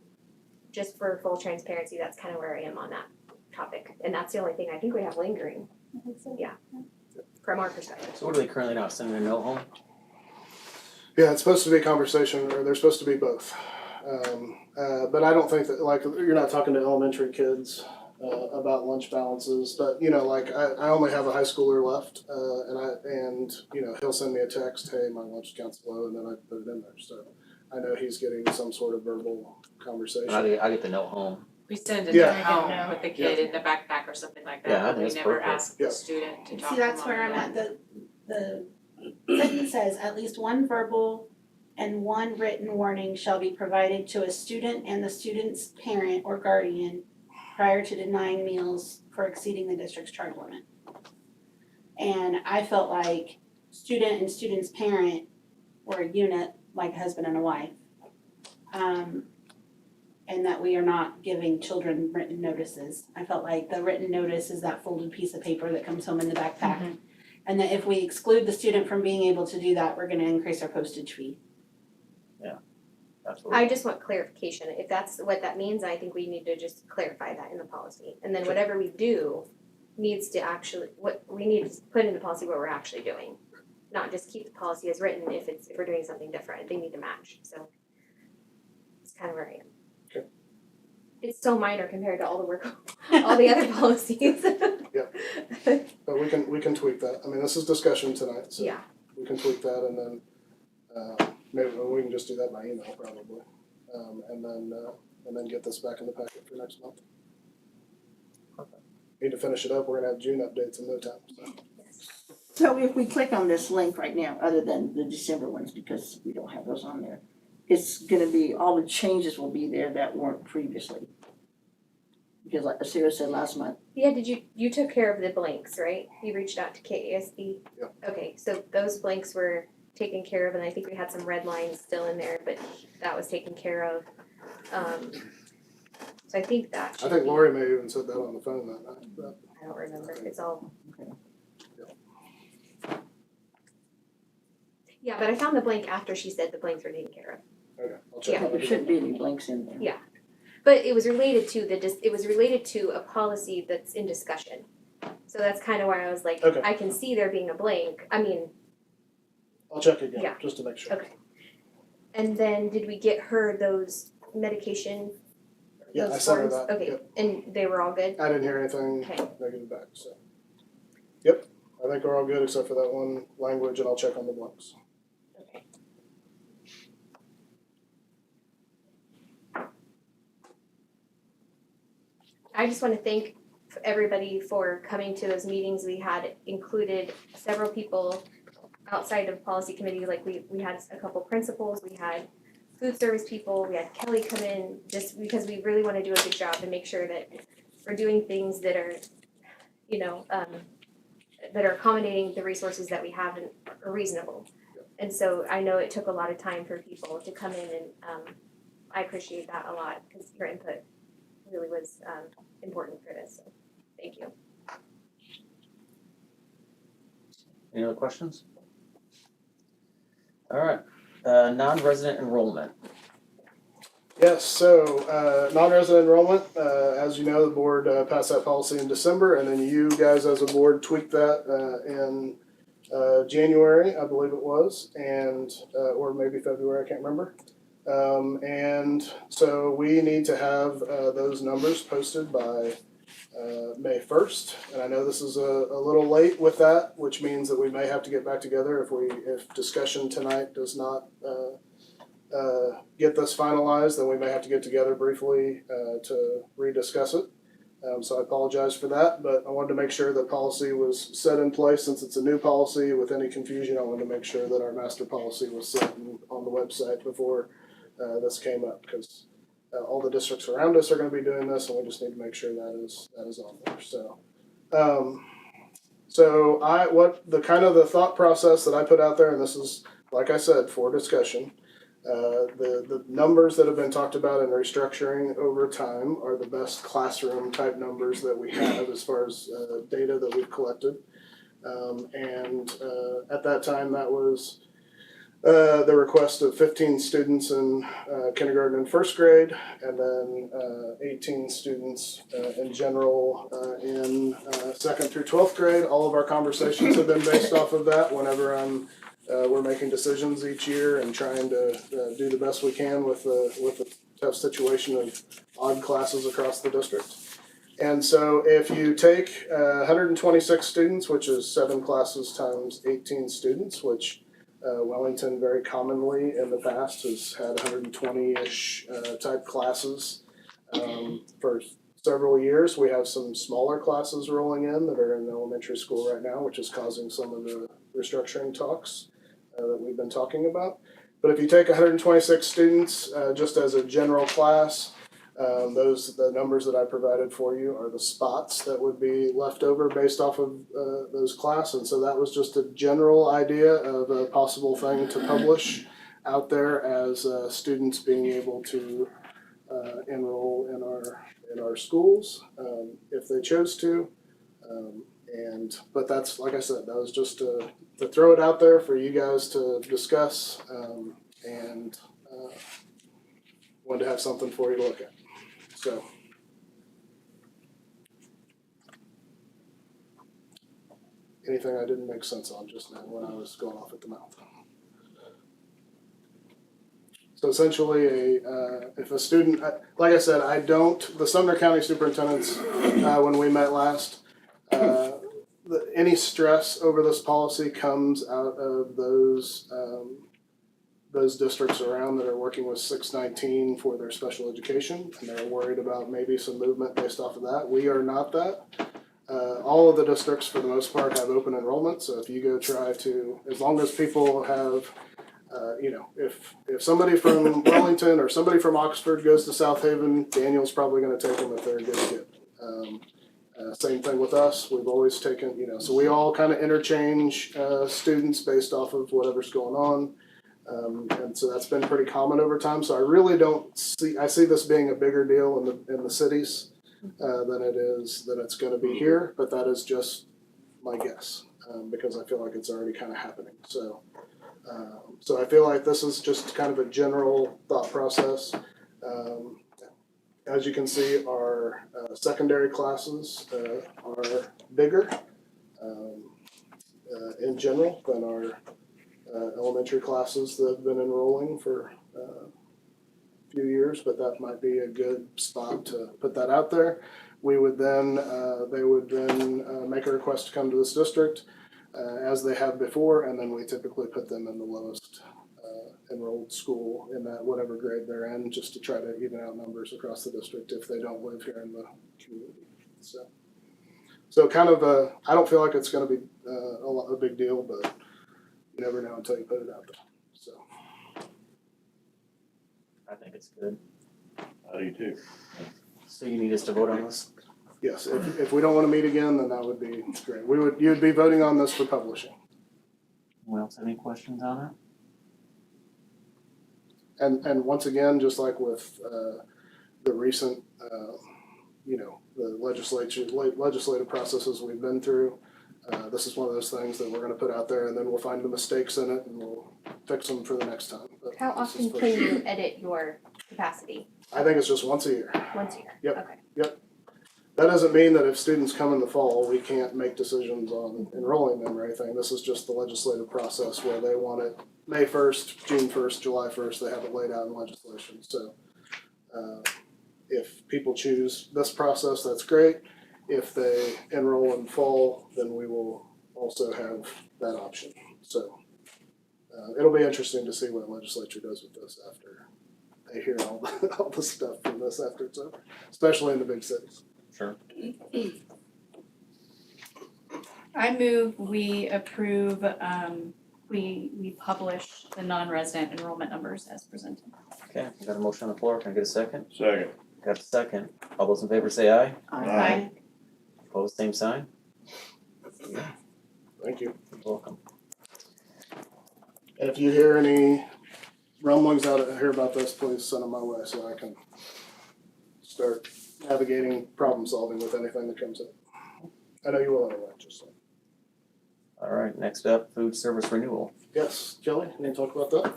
just for full transparency, that's kind of where I am on that topic. And that's the only thing I think we have lingering. I think so. Yeah. From our perspective. So what are they currently now, sending a note home? Yeah, it's supposed to be a conversation, or they're supposed to be both. But I don't think that, you're not talking to elementary kids about lunch balances, but I only have a high schooler left, and he'll send me a text, hey, my lunch account's low, and then I put it in there. So I know he's getting some sort of verbal conversation. I get the note home. We send it Yeah. home with the kid in the backpack or something like that, Yeah, but we that's never perfect. ask the student to talk See, to that's them where on I'm the at, the sentence says, at least one verbal and one written warning shall be provided to a student and the student's parent or guardian prior to denying meals for exceeding the district's charge limit. And I felt like student and student's parent were a unit, like a husband and a wife. And that we are not giving children written notices. I felt like the written notice is that folded piece of paper that comes home in the backpack. And that if we exclude the student from being able to do that, we're gonna increase our postage fee. Absolutely. I just want clarification. If that's what that means, I think we need to just clarify that in the policy. And then whatever we do needs to we need to put in the policy what we're actually doing. Not just keep the policy as written if we're doing something different. They need to match. So it's kind of where I am. Okay. It's so minor compared to all the work, all the other policies. Yeah. But we can tweak that. I mean, this is discussion tonight, so Yeah, we can tweak that and then, maybe we can just do that by email probably. And then get this back in the packet for next month. Need to finish it up. We're gonna have June updates in no time, so. So if we click on this link right now, other than the December ones, because we don't have those on there, it's gonna be, all the changes will be there that weren't previously. Because like Sarah said last month, yeah, you took care of the blanks, right? You reached out to KASB? Yeah. Okay, so those blanks were taken care of, and I think we had some red lines still in there, but that was taken care of. So I think that I should think be- Lori may have even said that on the phone that night, but. I don't remember, it's all. Okay. Yeah, but I found the blank after she said the blanks were taken care of. Okay, I'll check on there it. shouldn't be any blanks in there. Yeah. But it was related to it was related to a policy that's in discussion. So that's kind of why I was like, Okay. I can see there being a blank. I mean, I'll check again, Yeah. just to make sure. okay. And then did we get her those medication? Yeah, those I sent her forms? that, Okay, yep. and they were all good? I didn't hear anything Okay. negative back, so. Yep, I think we're all good except for that one language, and I'll check on the blanks. Okay. I just want to thank everybody for coming to those meetings. We had included several people outside of policy committee, like we had a couple principals, we had food service people, we had Kelly come in, just because we really want to do a good job and make sure that we're doing things that are, that are accommodating the resources that we have and are reasonable. And so I know it took a lot of time for people to come in and I appreciate that a lot because your input really was important for this, so thank you. Any other questions? All right, non-resident enrollment. Yes, so non-resident enrollment, as you know, the board passed that policy in December, and then you guys as a board tweaked that in January, I believe it was, and or maybe February, I can't remember. And so we need to have those numbers posted by May 1st, and I know this is a little late with that, which means that we may have to get back together if discussion tonight does not get this finalized, then we may have to get together briefly to rediscuss it. So I apologize for that, but I wanted to make sure that policy was set in place since it's a new policy. With any confusion, I wanted to make sure that our master policy was set on the website before this came up, because all the districts around us are going to be doing this, and we just need to make sure that is on there. So, the thought process that I put out there, and this is, like I said, for discussion. The numbers that have been talked about in restructuring over time are the best classroom type numbers that we have as far as data that we've collected. And at that time, that was the request of 15 students in kindergarten and first grade, and then 18 students in general in second through 12th grade. All of our conversations have been based off of that whenever we're making decisions each year and trying to do the best we can with the tough situation of odd classes across the district. And so if you take 126 students, which is 7 classes times 18 students, which Wellington very commonly in the past has had 120-ish type classes for several years. We have some smaller classes rolling in that are in elementary school right now, which is causing some of the restructuring talks that we've been talking about. But if you take 126 students just as a general class, the numbers that I provided for you are the spots that would be left over based off of those classes. And so that was just a general idea of a possible thing to publish out there as students being able to enroll in our schools if they chose to. But that's, like I said, that was just to throw it out there for you guys to discuss, and wanted to have something for you to look at. So, anything I didn't make sense on just now when I was going off at the mouth. So essentially, if a student, like I said, the Sumner County superintendents, when we met last, Any stress over this policy comes out of those districts around that are working with 619 for their special education, and they're worried about maybe some movement based off of that. We are not that. All of the districts, for the most part, have open enrollment, so if you go try to, as long as people have, if somebody from Wellington or somebody from Oxford goes to South Haven, Daniel's probably going to take them if they're a good kid. Same thing with us. We've always taken, so we all kind of interchange students based off of whatever's going on. And so that's been pretty common over time. So I really I see this being a bigger deal in the cities than it's going to be here. But that is just my guess because I feel like it's already kind of happening. So I feel like this is just kind of a general thought process. As you can see, our secondary classes are bigger in general than our elementary classes that have been enrolling for a few years, but that might be a good spot to put that out there. They would then make a request to come to this district as they have before, and then we typically put them in the lowest enrolled school in that whatever grade they're in, just to try to even out numbers across the district if they don't live here in the community. So kind of I don't feel like it's going to be a big deal, but you never know until you put it out there. So I think it's good. I do too. So you need us to vote on this? yes, if we don't want to meet again, then that would be great. You'd be voting on this for publishing. Anyone else have any questions on it? And once again, just like with the recent, the legislative processes we've been through, this is one of those things that we're going to put out there, and then we'll find the mistakes in it, and we'll fix them for the next time. But How often can you edit your capacity? I think it's just once a year. Once a year? Yep. Okay. That doesn't mean that if students come in the fall, we can't make decisions on enrolling them or anything. This is just the legislative process where they want it May 1st, June 1st, July 1st. They have it laid out in legislation. So if people choose this process, that's great. If they enroll in fall, then we will also have that option. So it'll be interesting to see what the legislature does with this after they hear all the stuff from this after it's over, especially in the big cities. Sure. I move we approve, we publish the non-resident enrollment numbers as presented. Okay, we got a motion on the floor. Can I get a second? Second. Got a second. All those in favor say aye. Aye. Opposed, same sign. Thank you. You're welcome. And if you hear any rumblings out here about this, please send them my way so I can start navigating problem solving with anything that comes up. I know you will anyway, just so. All right, next up, food service renewal. Yes, Kelly, you need to talk about that?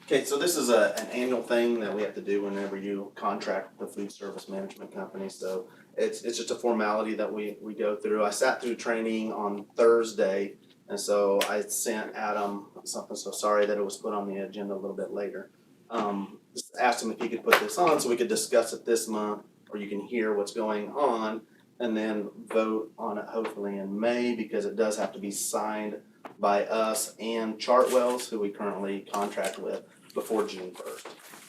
Okay, so this is an annual thing that we have to do whenever you contract with the food service management company. So it's just a formality that we go through. I sat through training on Thursday, and so I sent Adam something, so sorry that it was put on the agenda a little bit later. Just asked him if he could put this on so we could discuss it this month, or you can hear what's going on, and then vote on it hopefully in May, because it does have to be signed by us and Chartwells, who we currently contract with, before June 1st,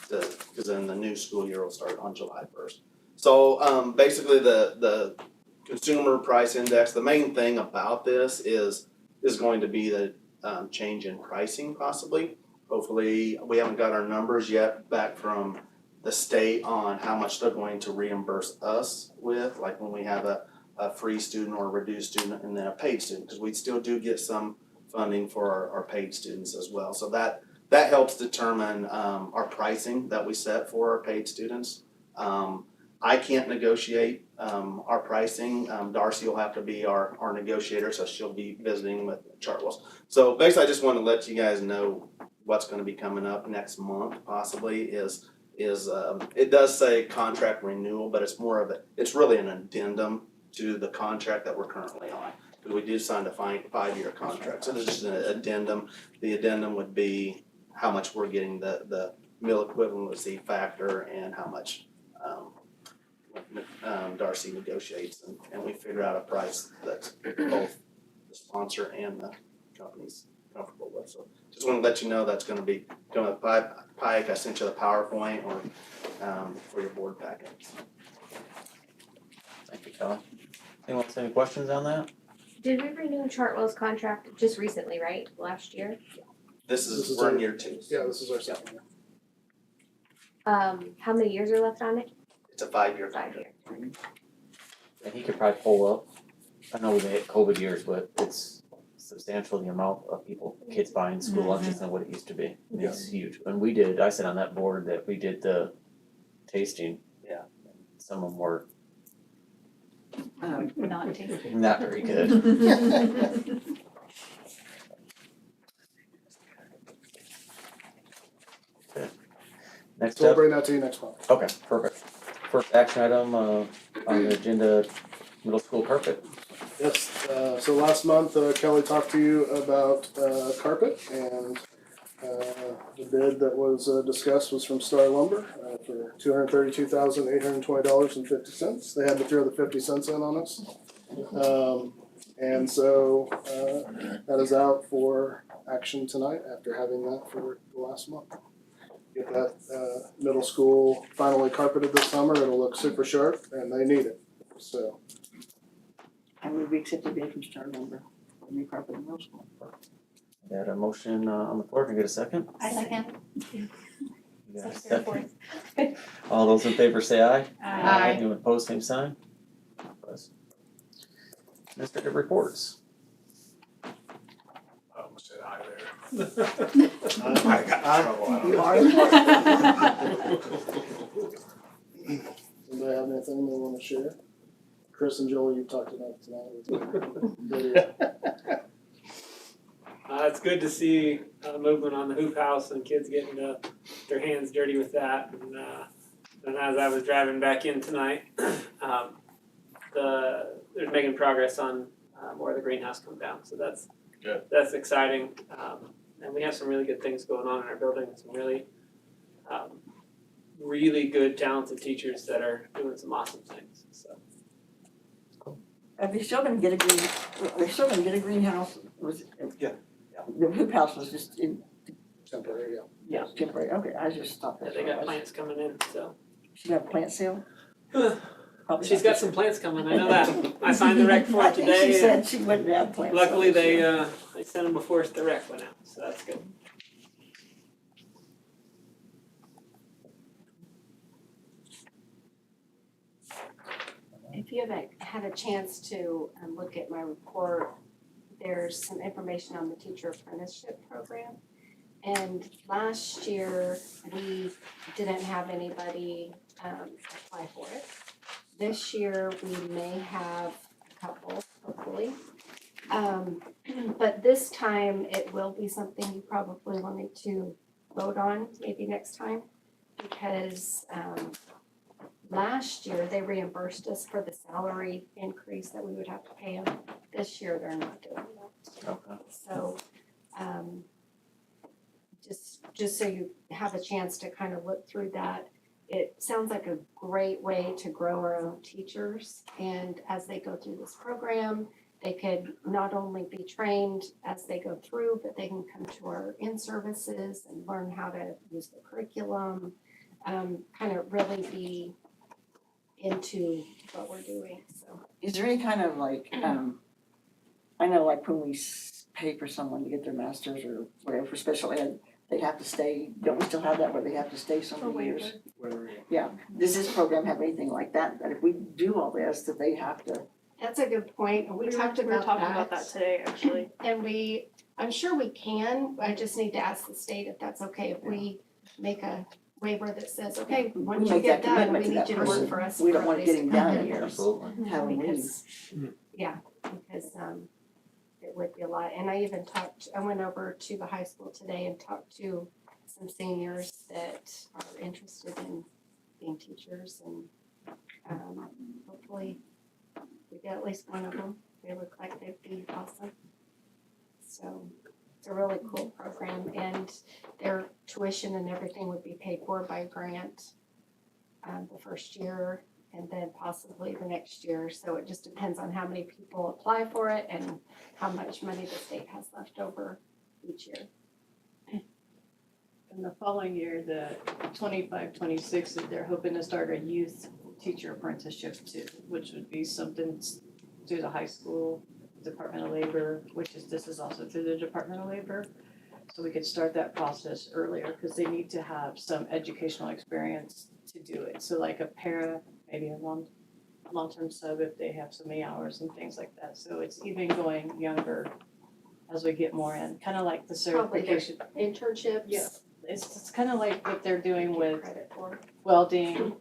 because then the new school year will start on July 1st. So basically the consumer price index, the main thing about this is going to be the change in pricing possibly. Hopefully, we haven't got our numbers yet back from the state on how much they're going to reimburse us with, like when we have a free student or a reduced student and then a paid student, because we still do get some funding for our paid students as well. So that helps determine our pricing that we set for our paid students. I can't negotiate our pricing. Darcy will have to be our negotiator, so she'll be visiting with Chartwells. So basically, I just want to let you guys know what's going to be coming up next month possibly is it does say contract renewal, but it's really an addendum to the contract that we're currently on. Because we do sign a 5-year contract. So there's just an addendum. The addendum would be how much we're getting the meal equivalency factor and how much Darcy negotiates and we figure out a price that's both the sponsor and the company's comfortable with. So just wanna let you know that's gonna be coming up pike. I sent you the PowerPoint or for your board packets. Thank you, Kelly. Anyone else have any questions on that? Did we renew Chartwell's contract just recently, right? Last year? This This is is we're in our- year 2. Yeah, this is our second year. How many years are left on it? It's a 5-year 5 contract. years. And he could probably pull up, I know we had COVID years, but it's substantial the amount of people, kids buying school lunches than what it used to be. It's huge. And I sat on that board that we did the tasting. Yeah. Some of them were Not tasty. not very good. Next So we'll up, bring that to you next month. okay, perfect. First action item on the agenda, middle school carpet. Yes, so last month Kelly talked to you about carpet, and the bid that was discussed was from Star Lumber for $232,820.50. They had to throw the 50 cents in on us. And so that is out for action tonight after having that for the last month. Get that middle school finally carpeted this summer. It'll look super sharp, and they need it. So I move we accept the bid from Star Lumber, new carpet in middle school. Got a motion on the floor, can I get a second? I second. You got a second? All those in favor say aye. Aye. Anyone opposed, same sign? Administrative reports. I almost said aye there. I got in trouble. You are anybody have anything they want to share? Chris and Joel, you've talked enough tonight. It's good to see movement on the hoop house and kids getting their hands dirty with that. And as I was driving back in tonight, they're making progress on where the greenhouse come down. So that's Good. That's exciting. And we have some really good things going on in our building. Some really good, talented teachers that are doing some awesome things. So. Are they still gonna get a greenhouse? Yeah. The hoop house was just in. Temporary, yeah. Yeah, temporary, okay, I just stopped Yeah, that. they got plants coming in, so. She got a plant sale? Probably She's not got this some year. plants coming, I know that. I signed the rec for I it think today. she said she wouldn't have plants. Luckily, they sent them before the rec went out, so that's good. If you haven't had a chance to look at my report, there's some information on the teacher apprenticeship program. And last year, we didn't have anybody apply for it. This year, we may have a couple, hopefully. But this time, it will be something you probably will need to vote on, maybe next time. Because last year, they reimbursed us for the salary increase that we would have to pay them. This year, they're not doing that. Okay. So, just so you have a chance to kind of look through that, it sounds like a great way to grow our own teachers. And as they go through this program, they could not only be trained as they go through, but they can come to our in-services and learn how to use the curriculum, kind of really be into what we're doing, so. Is there any kind of like, I know like when we pay for someone to get their masters or whatever for special ed, they have to stay, don't we still have that where they have to stay so many years? Yeah, does this program have anything like that, that if we do all this, that they have to? That's a good point, and we talked We were about talking about that today, actually. And I'm sure we can, I just need to ask the state if that's okay, if we make a waiver that says, okay, once you make get that done, commitment we to need that you to work person. for us. We don't for want at to get least him a couple down years. here. Absolutely. Have him leave. Because, it would be a lot, and I went over to the high school today and talked to some seniors that are interested in being teachers, and, hopefully we get at least one of them. They look like they'd be awesome. So it's a really cool program, and their tuition and everything would be paid for by grant the first year, and then possibly the next year. So it just depends on how many people apply for it and how much money the state has left over each year. And the following year, the 25-26, that they're hoping to start a youth teacher apprenticeship too, which would be something through the high school, Department of Labor, this is also through the Department of Labor. So we could start that process earlier, because they need to have some educational experience to do it. So like a para, maybe a long-term sub if they have so many hours and things like that. So it's even going younger as we get more in, kind of like the certification. Internships. Yeah, it's kind of like what they're doing with Credit for. welding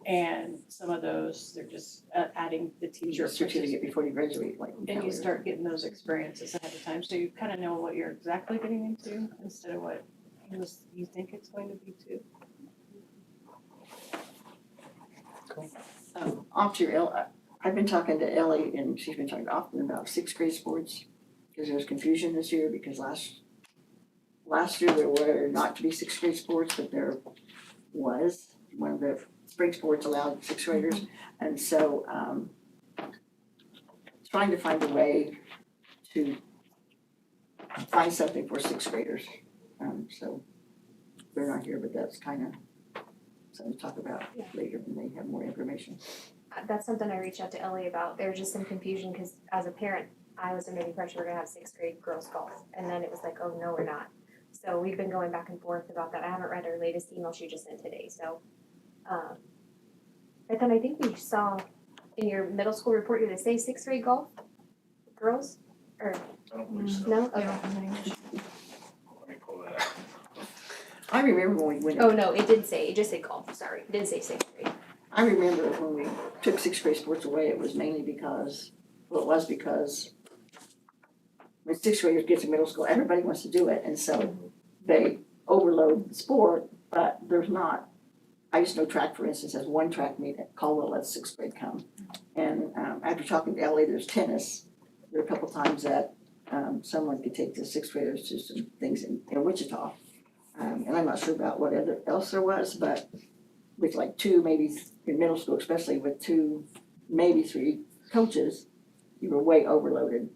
and some of those, they're just adding the teacher certificate before you graduate, like. and you start getting those experiences ahead of time, so you kind of know what you're exactly getting into instead of what you think it's going to be too. Off to your I've been talking to Ellie and she's been talking often about sixth grade sports, because there was confusion this year because last year there were not to be sixth grade sports, but there was. One of the spring sports allowed sixth graders, and so trying to find a way to find something for sixth graders. So they're not here, but that's kind of something to talk about later when they have more information. That's something I reached out to Ellie about. There was just some confusion because as a parent, I was under the impression we're gonna have sixth grade girls golf, and then it was like, oh no, we're not. So we've been going back and forth about that. I haven't read her latest email she just sent today. So, but then I think we saw in your middle school report, did it say sixth grade golf girls or I don't believe so. no? Okay. Let me pull that up. I remember when we went. Oh no, it did say. It just said golf. Sorry, it didn't say sixth grade. I remember when we took sixth grade sports away, it was mainly because when sixth graders get to middle school, everybody wants to do it, and so they overload the sport, but there's not. I just know track, for instance, has one track meet at Caldwell, lets sixth grade come. And after talking to Ellie, there's tennis. There are a couple times that someone could take the sixth graders to some things in Wichita. And I'm not sure about what else there was, but with like two, maybe in middle school, especially with two, maybe three coaches, you were way overloaded.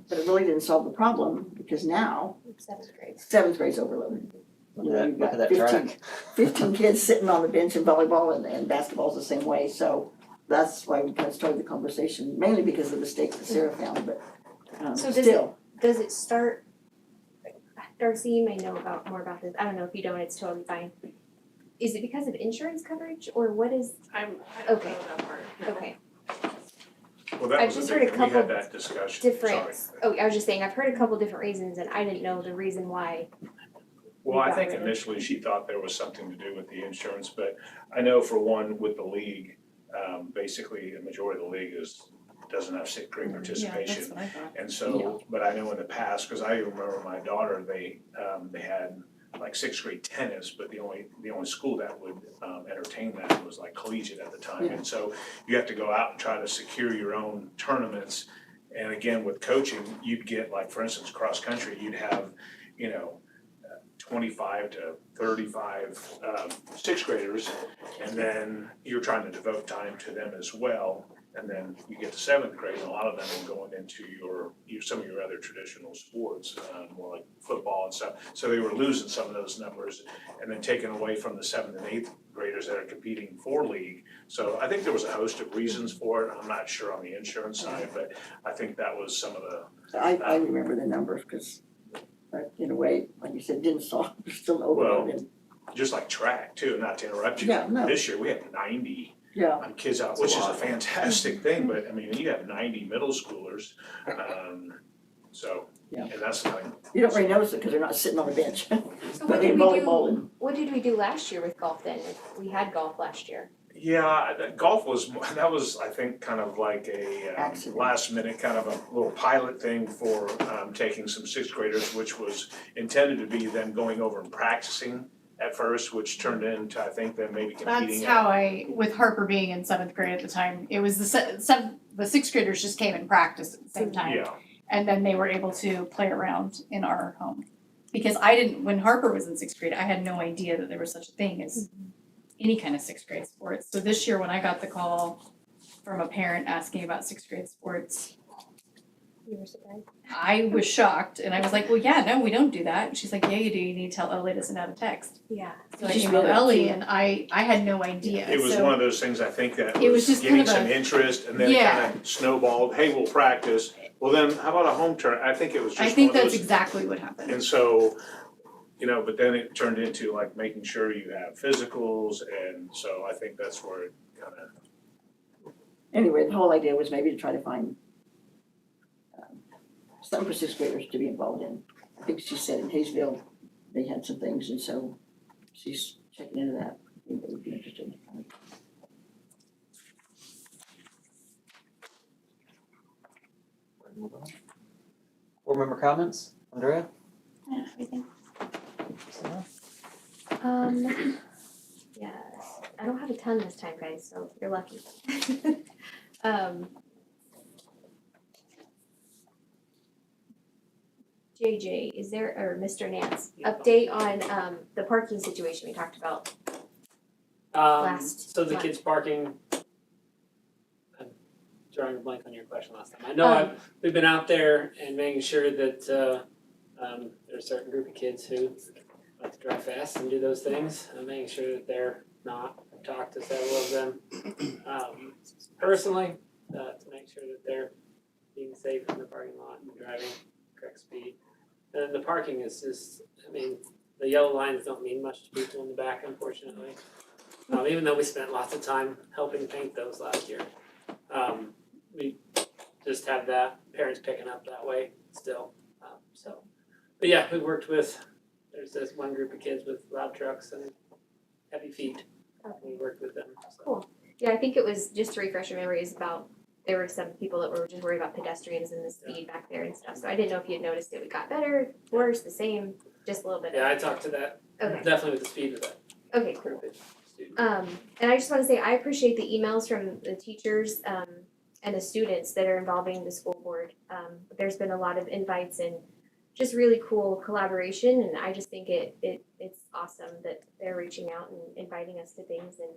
But it really didn't solve the problem, because now seventh grade's overloaded. Look at You've that, got look at that track. 15 kids sitting on the bench in volleyball, and basketball's the same way. So that's why we kind of started the conversation, mainly because of the mistake that Sarah found, but So still. does it start? Darcy, you may know more about this. I don't know if you don't. It's totally fine. Is it because of insurance coverage or what is? I don't Okay. know that part. Okay. Well, that I've was just the heard a big, we couple had that discussion, different. sorry. Oh, I was just saying I've heard a couple different reasons and I didn't know the reason why. Well, I got think rid of it. initially she thought there was something to do with the insurance, but I know for one, with the league, basically a majority of the league doesn't have sixth grade Yeah, that's participation. what I thought. And so, but I know in the past, cause I remember my daughter, they had like sixth grade tennis, but the only school that would entertain that was like collegiate at the time. And so you have to go out and try to secure your own tournaments. And again, with coaching, you'd get like, for instance, cross country, you'd have, 25 to 35 sixth graders, and then you're trying to devote time to them as well. And then you get to seventh grade, and a lot of them are going into some of your other traditional sports, more like football and stuff. So they were losing some of those numbers, and then taking away from the seventh and eighth graders that are competing for league. So I think there was a host of reasons for it. I'm not sure on the insurance side, but I think that was some of the. I remember the numbers, because in a way, like you said, didn't solve, still overloaded. Just like track too, not to interrupt you. Yeah, no. This year we had 90 kids out, That's which a is a lot. fantastic thing, but I mean, you have 90 middle schoolers. So, Yeah. and that's like, You don't really notice it because they're not sitting on the bench. So But what in did we volleyball do? and What did we do last year with golf then? If we had golf last year. yeah, golf was, that was, I think, kind of like a Accident. last minute kind of a little pilot thing for taking some sixth graders, which was intended to be them going over and practicing at first, which turned into, I think, them maybe competing. That's how with Harper being in seventh grade at the time, it was the sixth graders just came and practiced at the same time. Yeah. And then they were able to play around in our home. Because when Harper was in sixth grade, I had no idea that there was such a thing as any kind of sixth grade sports. So this year when I got the call from a parent asking about sixth grade sports, You were surprised? I was shocked and I was like, well, yeah, no, we don't do that. And she's like, yeah, you do. You need to tell Ellie to send out a text. Yeah. So I She's emailed really Ellie cute. and I had no idea. It was So- one of those things, I think, that It was was just kind getting of a- some interest and then it Yeah. kind of snowballed, hey, we'll practice. Well, then how about a home turn? I think it was I just think one of that's those. exactly what happened. And so, but then it turned into like making sure you have physicals, and so I think that's where it kind of. Anyway, the whole idea was maybe to try to find something for sixth graders to be involved in. I think she said in Hayesville, they had some things, and so she's checking into that. I think they would be interested. Board member comments? Andrea? Yeah, everything. Yes, I don't have a ton this time, guys, so you're lucky. JJ, is there, or Mr. Nance, update on, the parking situation we talked about? Last So the month. kids parking, I'm drawing a blank on your question last time. I know we've been out there and making sure that, there's a certain group of kids who like to drive fast and do those things, and making sure that they're not. I've talked to several of them, personally, to make sure that they're being safe in the parking lot and driving correct speed. And the parking is just, the yellow lines don't mean much to people in the back, unfortunately. Even though we spent lots of time helping paint those last year. We just have that, parents picking up that way still, But yeah, we worked with, there's this one group of kids with loud trucks and heavy feet. We worked with them, so. Cool. Yeah, I think it was, just to refresh your memories about, there were some people that were just worried about pedestrians and the speed back there and stuff. So I didn't know if you had noticed it got better, worse, the same, just a little bit. Yeah, I talked to that, Okay. definitely with the speed of that. Okay, cool. And I just wanna say, I appreciate the emails from the teachers, and the students that are involving the school board. There's been a lot of invites and just really cool collaboration, and I just think it's awesome that they're reaching out and inviting us to things, and,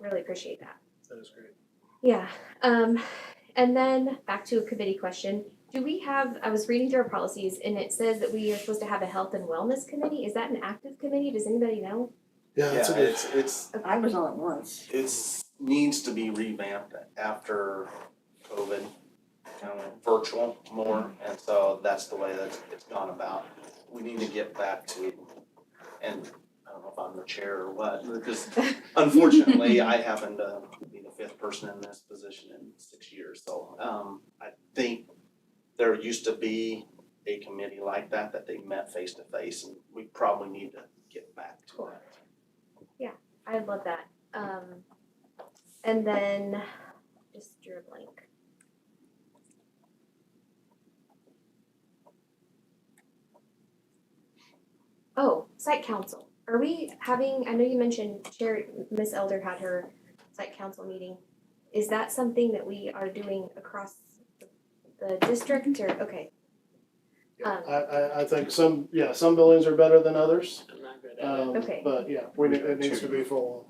really appreciate that. That is great. Yeah, and then back to a committee question. Do we have, I was reading through our policies and it says that we are supposed to have a health and wellness committee. Is that an active committee? Does anybody know? Yeah, that's a good. It's I was on it once. needs to be revamped after COVID, virtual more, and so that's the way that it's gone about. We need to get back to, and I don't know if I'm the chair or what, because unfortunately, I happen to be the fifth person in this position in 6 years, so I think there used to be a committee like that they met face to face, and we probably need to get back to that. I love that. And then just drew a blank. Oh, site council. Are we having, I know you mentioned Miss Elder had her site council meeting. Is that something that we are doing across the district or, okay. I think some buildings are better than others. I'm not good at it. Okay. But yeah, it needs to be full.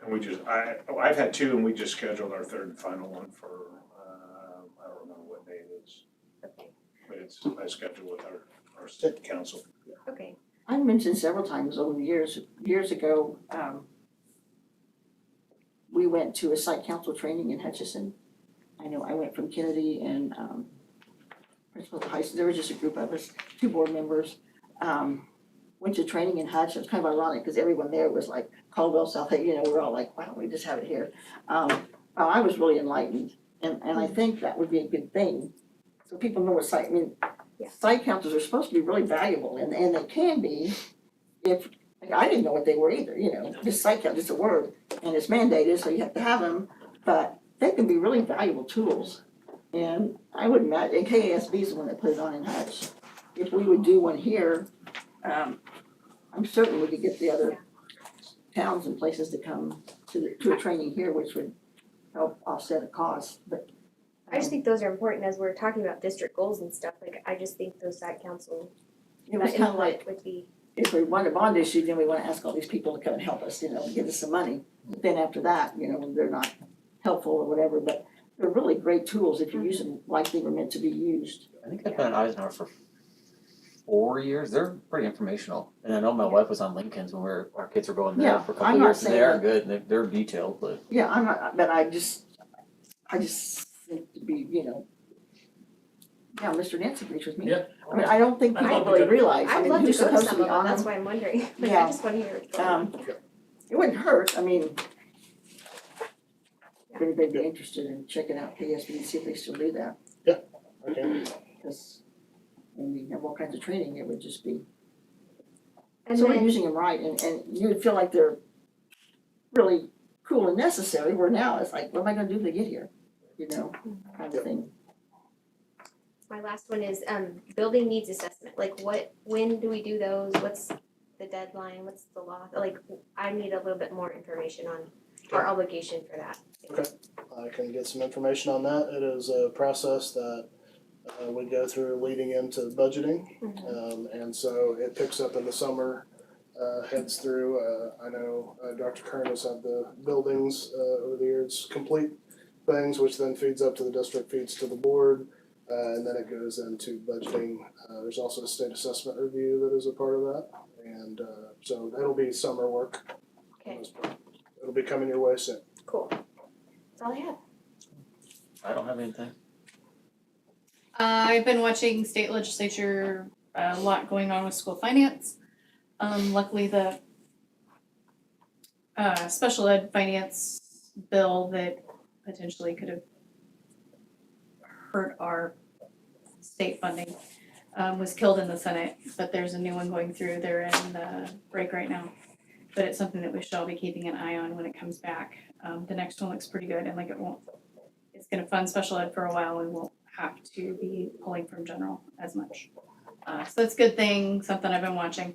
And I've had two, and we just scheduled our third and final one for, I don't remember what day it is. Okay. But I scheduled with our city council. Okay. I've mentioned several times over the years ago, we went to a site council training in Hutchinson. I know I went from Kennedy and, Principal High School, there was just a group of us, 2 board members, went to training in Hutch. It was kind of ironic because everyone there was like Caldwell, South, we're all like, why don't we just have it here? I was really enlightened, and I think that would be a good thing. So people know what site councils are supposed to be really valuable, and they can be if, I didn't know what they were either, just site council, just a word, and it's mandated, so you have to have them, but they can be really valuable tools. And I would imagine, and KASB is the one that put it on in Hutch. If we would do one here, I'm certain we could get the other towns and places to come to a training here, which would help offset a cost, but. I just think those are important as we're talking about district goals and stuff. Like, I just think those site council It was kind of input like, would be. if we want a bond issue, then we wanna ask all these people to come and help us, give us some money. But then after that, they're not helpful or whatever, but they're really great tools if you use them like they were meant to be used. I think they've been at Eisenhower for 4 years. They're pretty informational. And I know my wife was on Lincoln's when our kids were going there Yeah, for a couple I'm of not years. And they saying are that- good. And they're detailed, but Yeah, I'm not, but I just think to be, yeah, Mr. Nance agrees with me. Yeah. I mean, I don't think I'd people love to really go. realize, I I'd mean, love to who's go to supposed to some be of them, on that's them? why I'm wondering, like, I Yeah. just wanna hear what's going on. It wouldn't hurt, I mean, if anybody'd be interested in checking out KSB, see if they still do that. Okay. Because when we have all kinds of training, it would just be, And so we're then, using them right, and you would feel like they're really cool and necessary, where now it's like, what am I gonna do when they get here? Kind of thing. my last one is, building needs assessment, like when do we do those, what's the deadline, what's the law, like, I need a little bit more information on our obligation for that. I can get some information on that. It is a process that we go through leading into budgeting. And so it picks up in the summer, heads through. I know Dr. Kern has had the buildings over the years complete things, which then feeds up to the district, feeds to the board, and then it goes into budgeting. There's also a state assessment review that is a part of that. And so it'll be summer work. Okay. It'll be coming your way soon. Cool. That's all I have. I don't have anything. I've been watching state legislature, a lot going on with school finance. Luckily the special ed finance bill that potentially could have hurt our state funding was killed in the Senate, but there's a new one going through. They're in the break right now. But it's something that we shall be keeping an eye on when it comes back. The next one looks pretty good and it's gonna fund special ed for a while and won't have to be pulling from general as much. So that's a good thing, something I've been watching.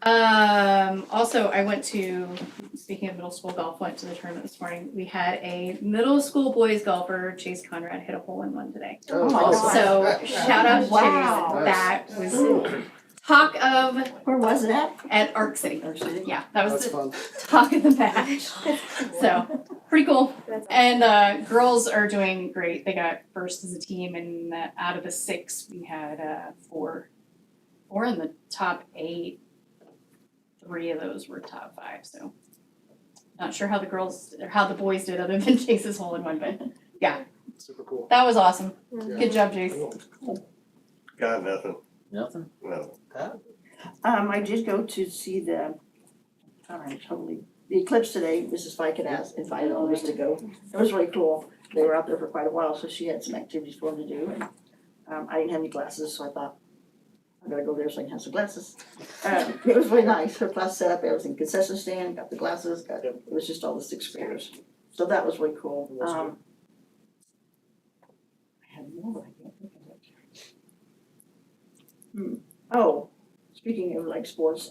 Also, I went to, speaking of middle school golf, went to the tournament this morning. We had a middle school boys golfer, Chase Conrad, hit a hole in one today. Oh my God. So shout out to Wow. Chase, that was talk of, Where was it at? at Arc City. Yeah, that was That's the fun. talk of the match. So, pretty cool. That's And girls are doing great. They got first as a team, and out of the 6, we had 4 in the top 8. 3 of those were top 5. So, not sure how the boys did other than Chase's hole in one, but yeah, Super cool. that was awesome. Yeah. Good job, Chase. Got nothing, Nothing? no. I did go to see the eclipse today. Mrs. Fike had invited all of us to go. It was really cool. They were out there for quite a while, so she had some activities for them to do. And I didn't have any glasses, so I thought, I'm gonna go there so I can have some glasses. It was really nice. Her class set up everything, concession stand, got the glasses, it was just all the 6th graders. So that was really cool. That's good. I had more, but I can't think of it. Oh, speaking of like sports,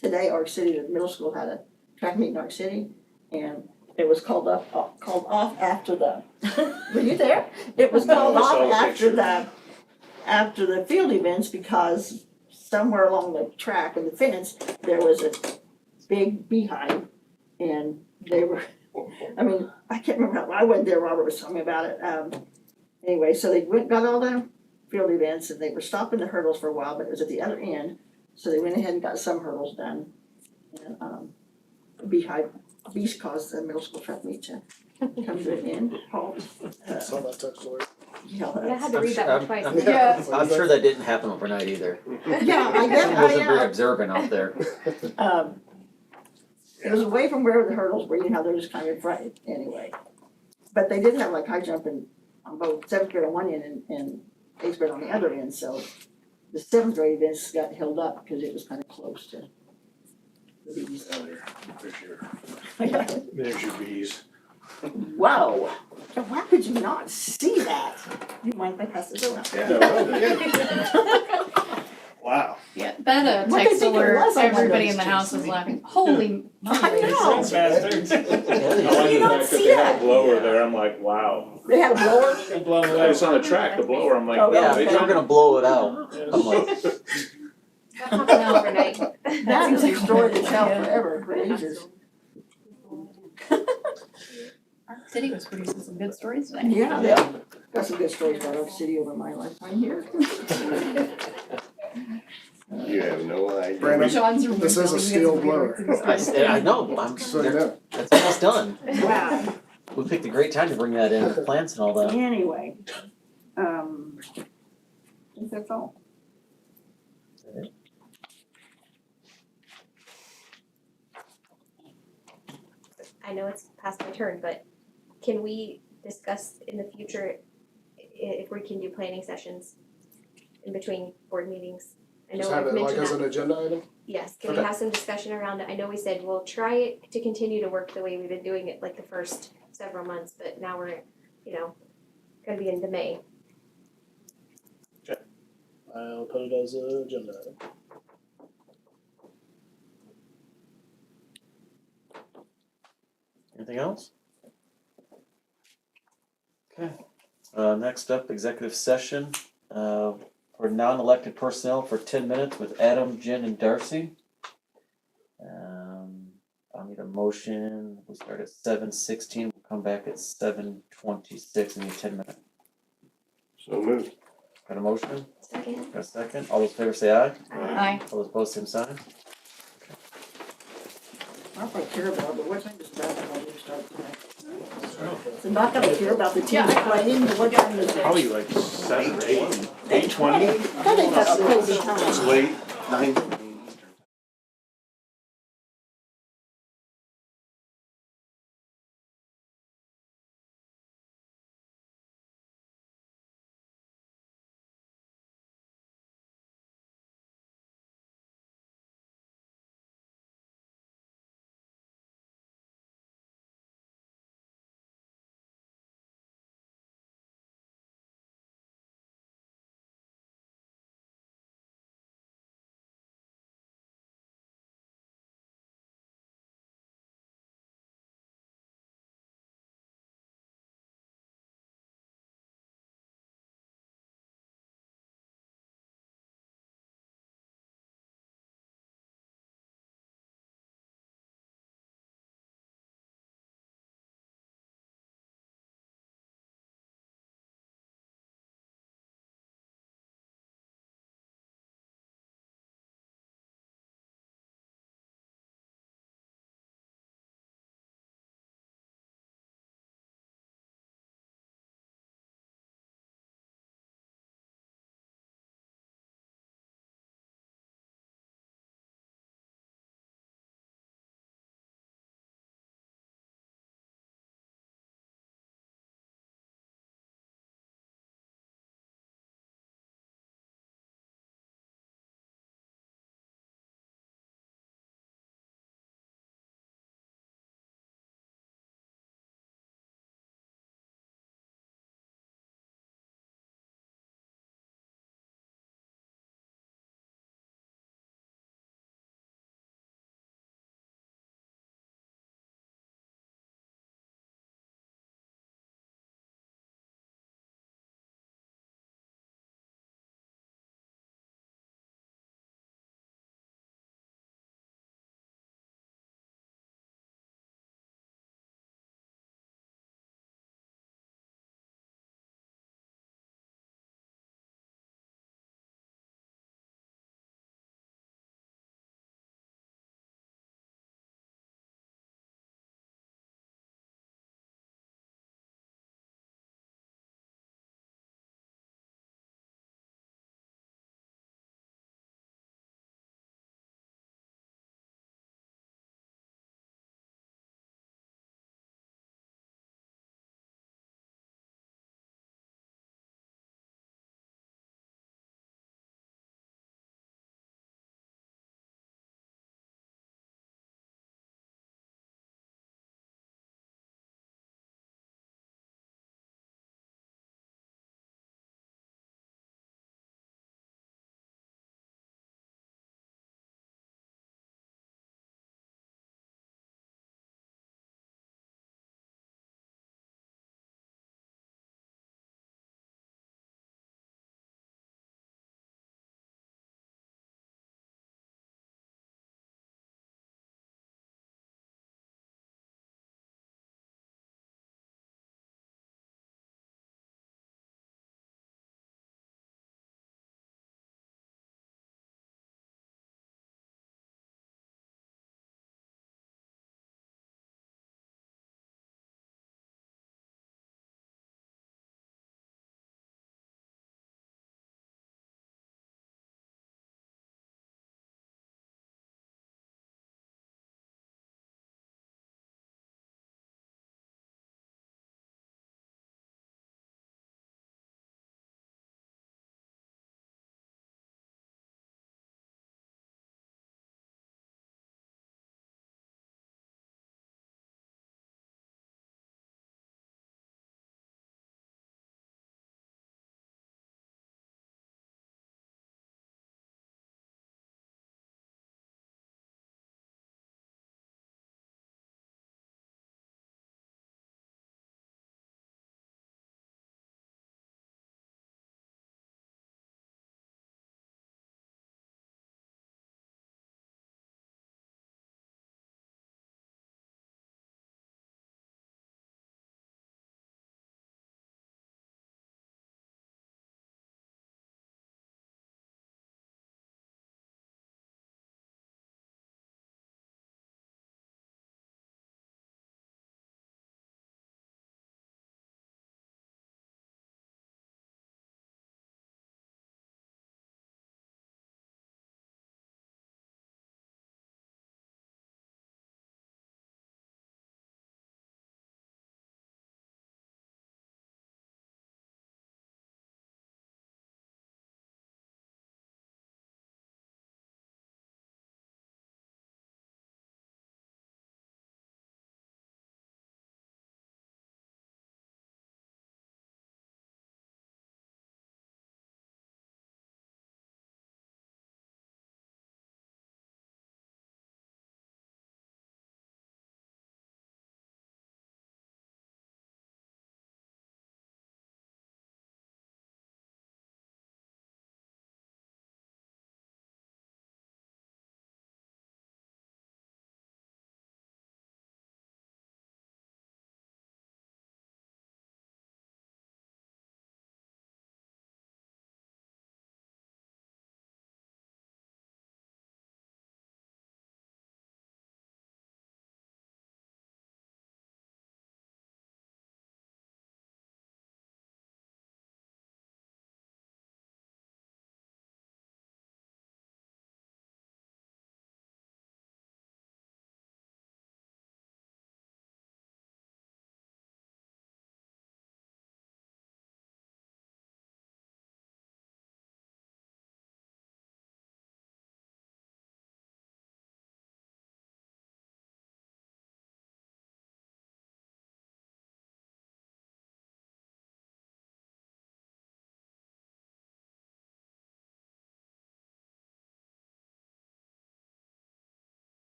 today Arc City, the middle school had a track meet in Arc City, and it was called off after the, were you there? It was called I saw off the after the field events because somewhere along the track in the fence, there was a big beehive, and they were, I mean, I can't remember how, I went there, Robert was telling me about it. Anyway, so they got all the field events, and they were stopping the hurdles for a while, but it was at the other end, so they went ahead and got some hurdles done. And bees caused the middle school track meet to come to an end, halt. I saw that text alert. Yeah, Yeah, I had to read that one twice. I'm sure that didn't happen overnight either. Yeah, I guess, He wasn't very observant out there. It was away from where the hurdles were, they're just kind of in front, anyway. But they did have like high jumping on both 7th grade on one end and 8th grade on the other end, so the 7th grade events got held up because it was kind of close to the bees. There's your bees. Wow, why could you not see that? You mind if I pass this around? Wow. Yeah, that What they text think it alert, was, I wonder. everybody in the house was laughing. Holy moly. I know. I like the fact that see they had that. a blower there, I'm like, wow. They had a blower? It's on the track, the blower, I'm like, Oh, Yeah, they they were gonna blow it out. I'm like, That happened overnight. That is a story to tell forever, for ages. Our city was producing some good stories tonight. Yeah, got some good stories about our city over my lifetime here. You have no idea. Brandon, Sean's room this was is a building, steel we had some blower. I know, I'm, So, yeah. that's almost done. Wow. We picked a great time to bring that in, the plants and all that. Anyway, I think that's all. I know it's past my turn, but can we discuss in the future if we can do planning sessions in between board meetings? I know Just have I've it like mentioned as that. an agenda item? Yes, can we Okay. have some discussion around it? I know we said we'll try to continue to work the way we've been doing it like the first several months, but now we're, gonna be into May. I'll put it as an agenda item. Anything else? Okay, next up, executive session, for non-elected personnel for 10 minutes with Adam, Jen, and Darcy. I'll need a motion, we'll start at 7:16, we'll come back at 7:26, and need 10 minutes. So moved. Got a motion? Second. Got a second? All those in favor say aye. Aye. All those opposed, same sign. I don't know if I care about, but what time does basketball game start tonight? So not that I care about the team playing, but what time is it? Probably like 7 or 8, 8:20. I think that's a crazy time. It's late, 9.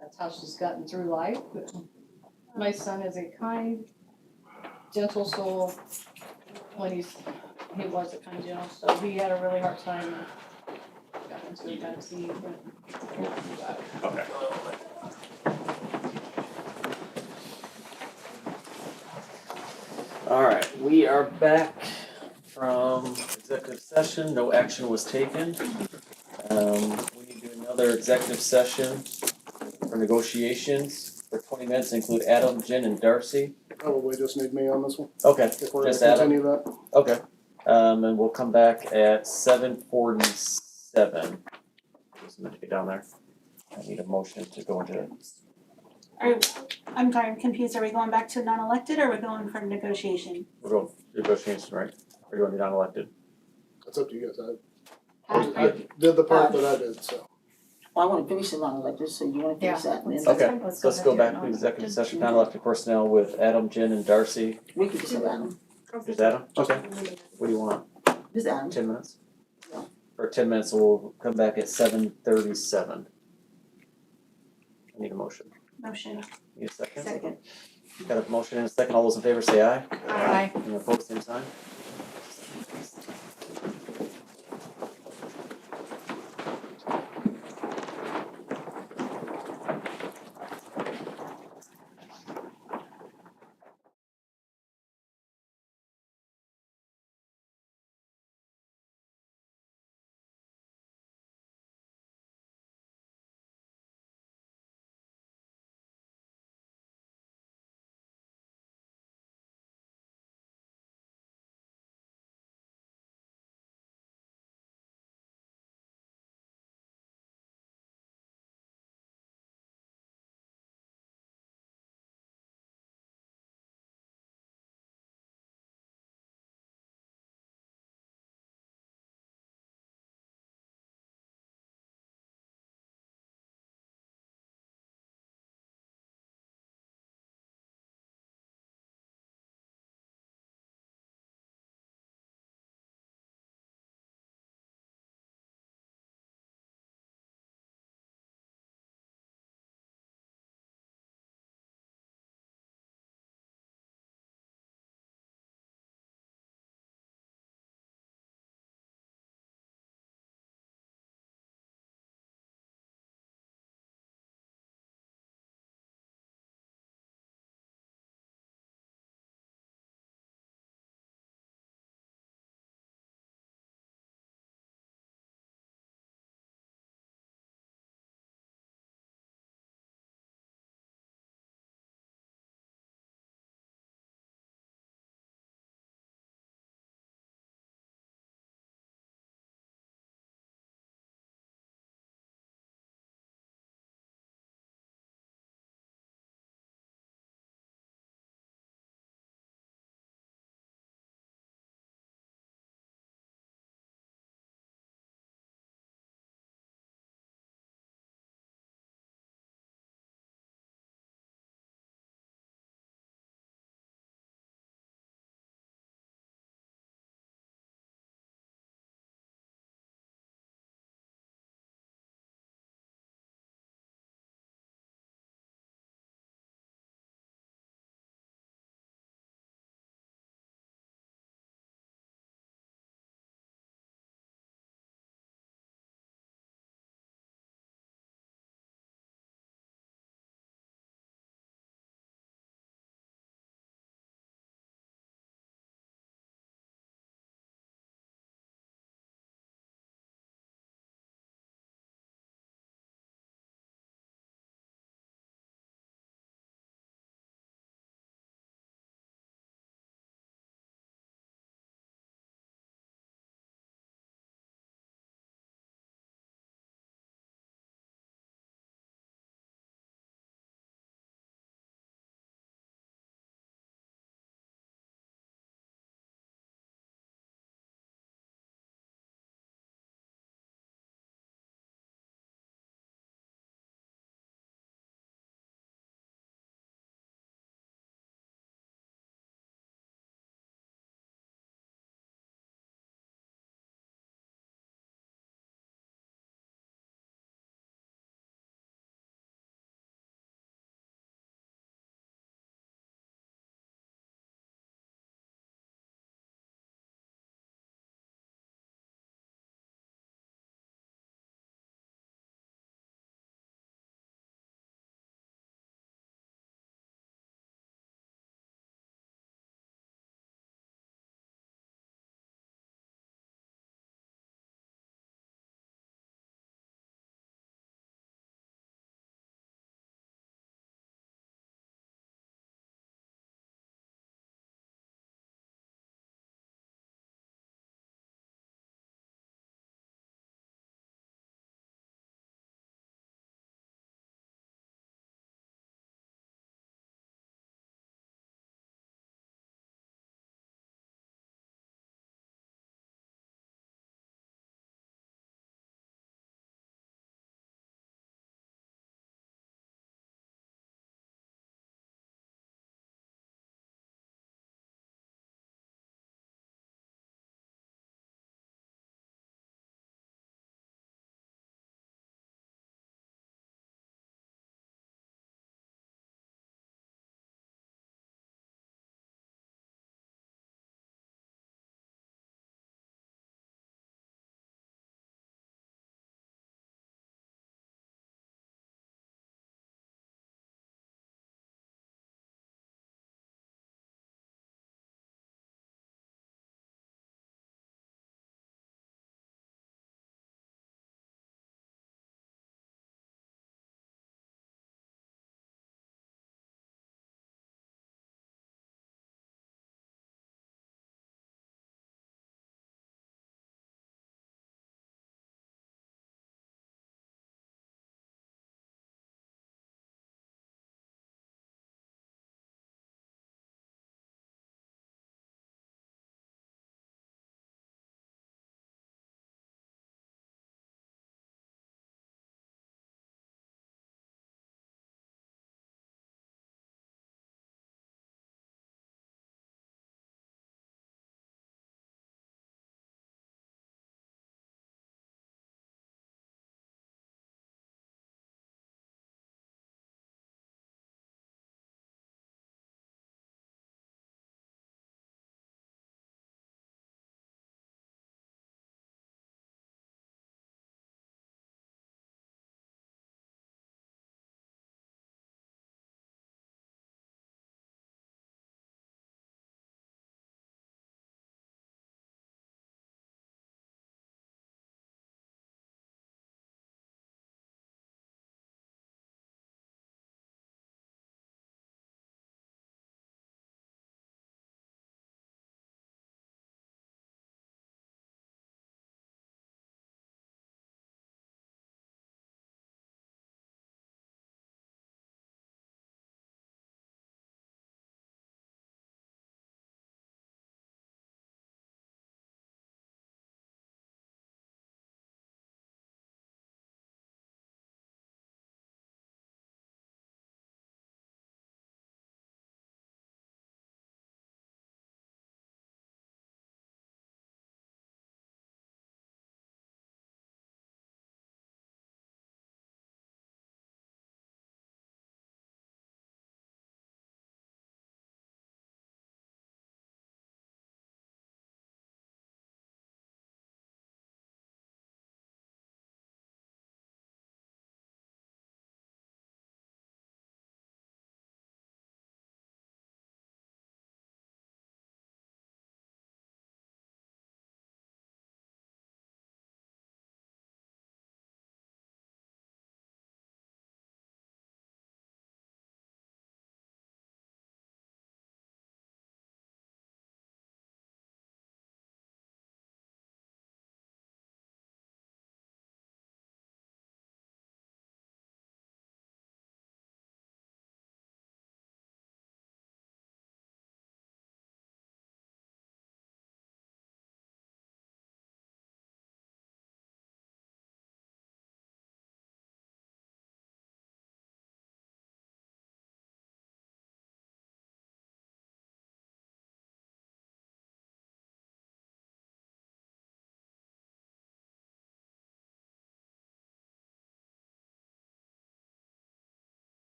That's how she's gotten through life. But my son is a kind, gentle soul when he was a kind, gentle, so he had a really hard time. Got into a bad scene, but Okay. Alright, we are back from executive session, no action was taken. We need to do another executive session for negotiations for 20 minutes, include Adam, Jen, and Darcy. Probably just need me on this one, Okay, if we're gonna just Adam. continue that. Okay, and we'll come back at 7:47. Just meant to be down there. I need a motion to go into, I'm sorry, I'm confused. Are we going back to non-elected or are we going from negotiation? we're going negotiations, right? Or you want to be non-elected? That's up to you guys. I did the part that I did, so. Well, I wanna finish the non-elected, so you wanna finish that and then Okay, let's go back to executive session, non-elected personnel with Adam, Jen, and Darcy. we can just have Adam, Is Adam? Okay. What do you want? just Adam. 10 minutes? Yeah. For 10 minutes, we'll come back at 7:37. I need a motion. Motion. Need a second? Second. Got a motion and a second. All those in favor say aye. Aye. Any opposed, same sign?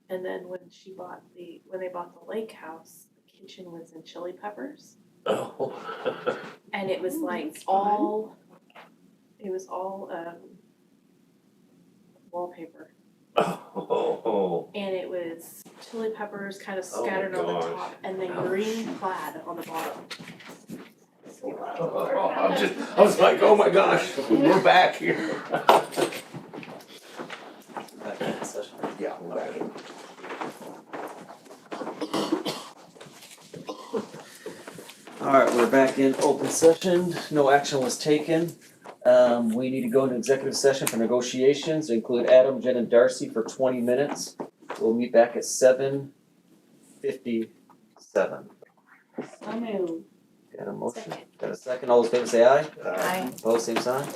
And then when they bought the lake house, the kitchen was in chili peppers. Oh. And it was like that's fun. it was all wallpaper. Oh. And it was chili peppers kind of Oh my scattered on the gosh. top and then green plaid on the bottom. I was like, oh my gosh, we're back here. Back in session. Yeah, we're back. Alright, we're back in open session, no action was taken. We need to go into executive session for negotiations, include Adam, Jen, and Darcy for 20 minutes. We'll meet back at 7:57. So moved. Got a motion, Second. got a second, all those in favor say aye. Aye. Opposed, same sign.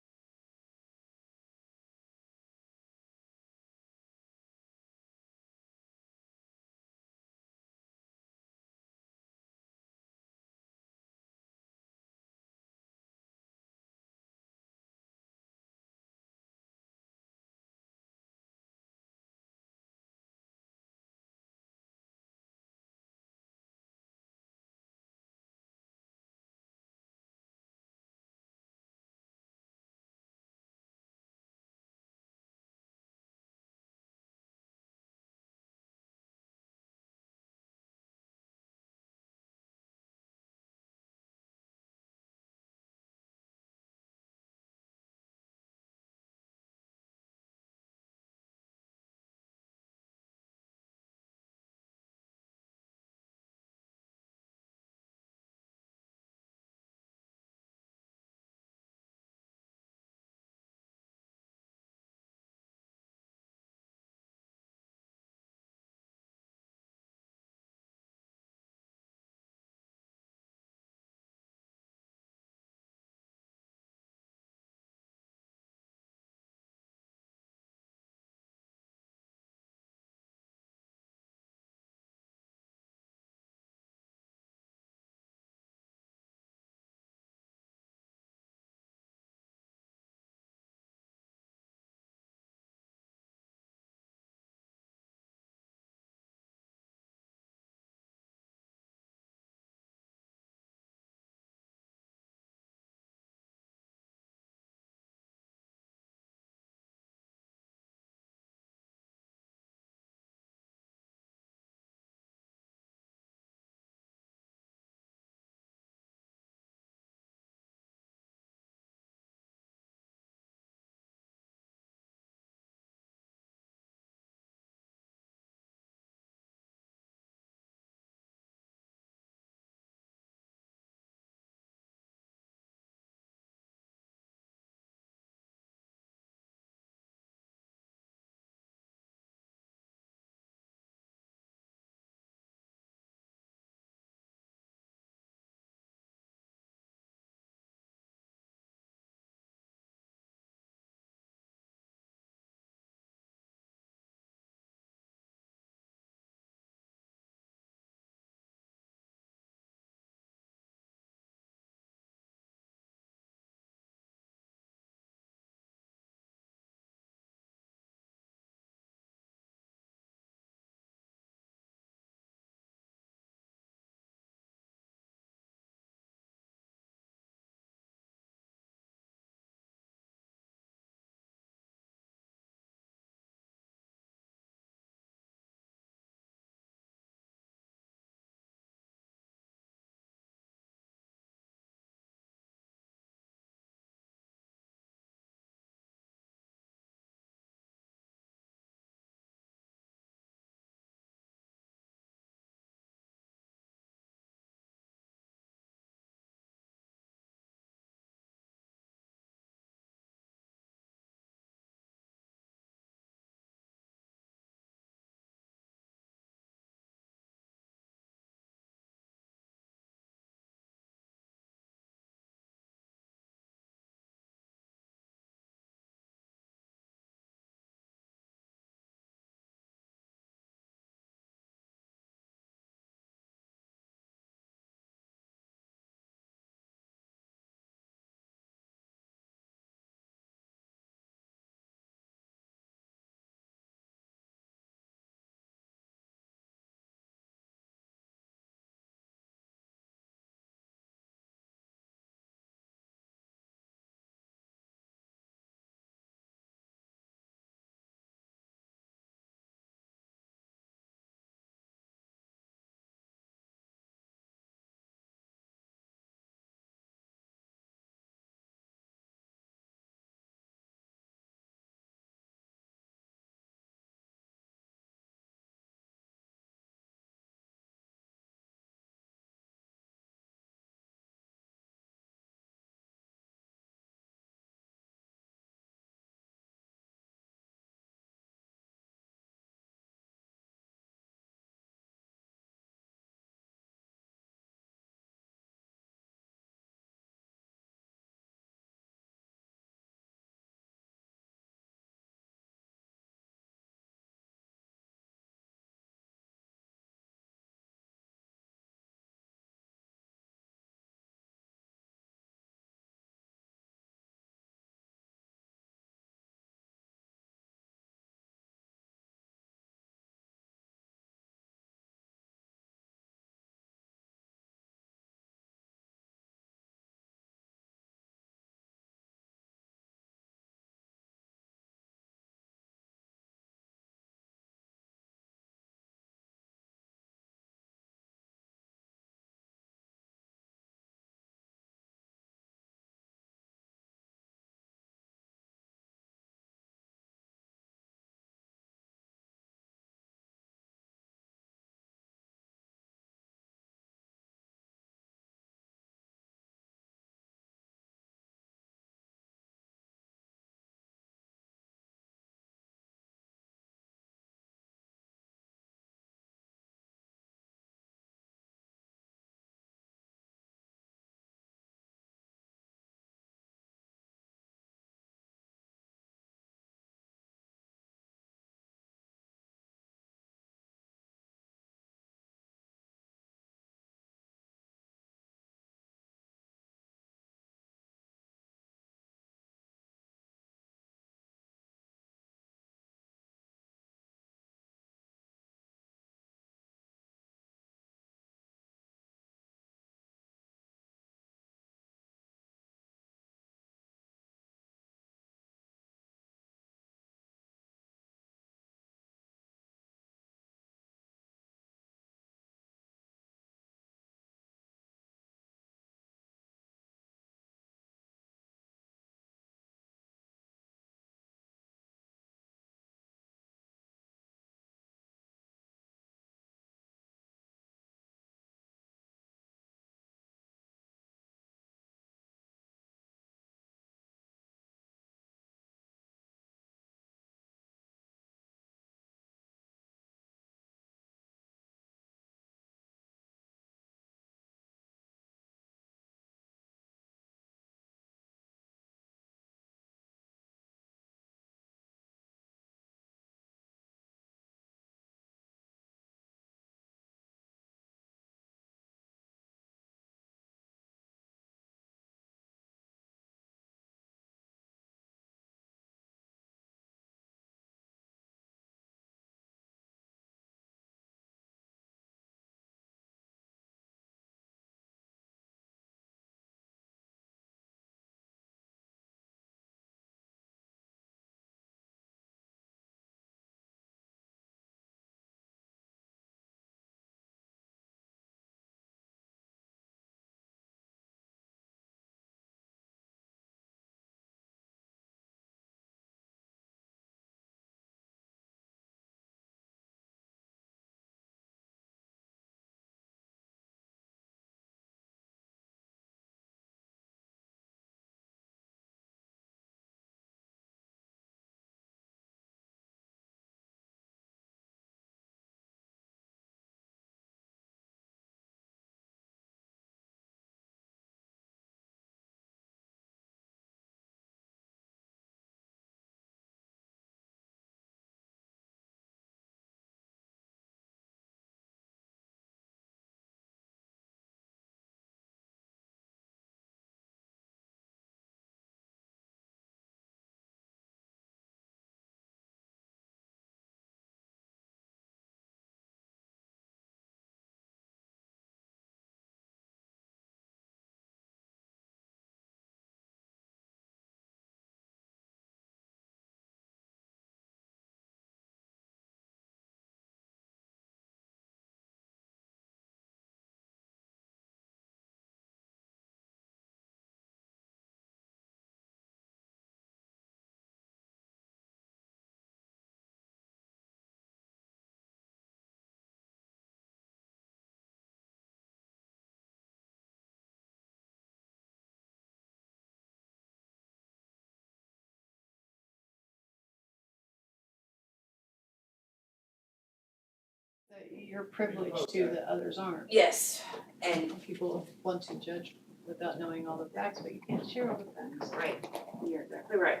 you're privileged to that others aren't. Yes, and People want to judge without knowing all the facts, but you can't share all the facts. right, you're exactly right.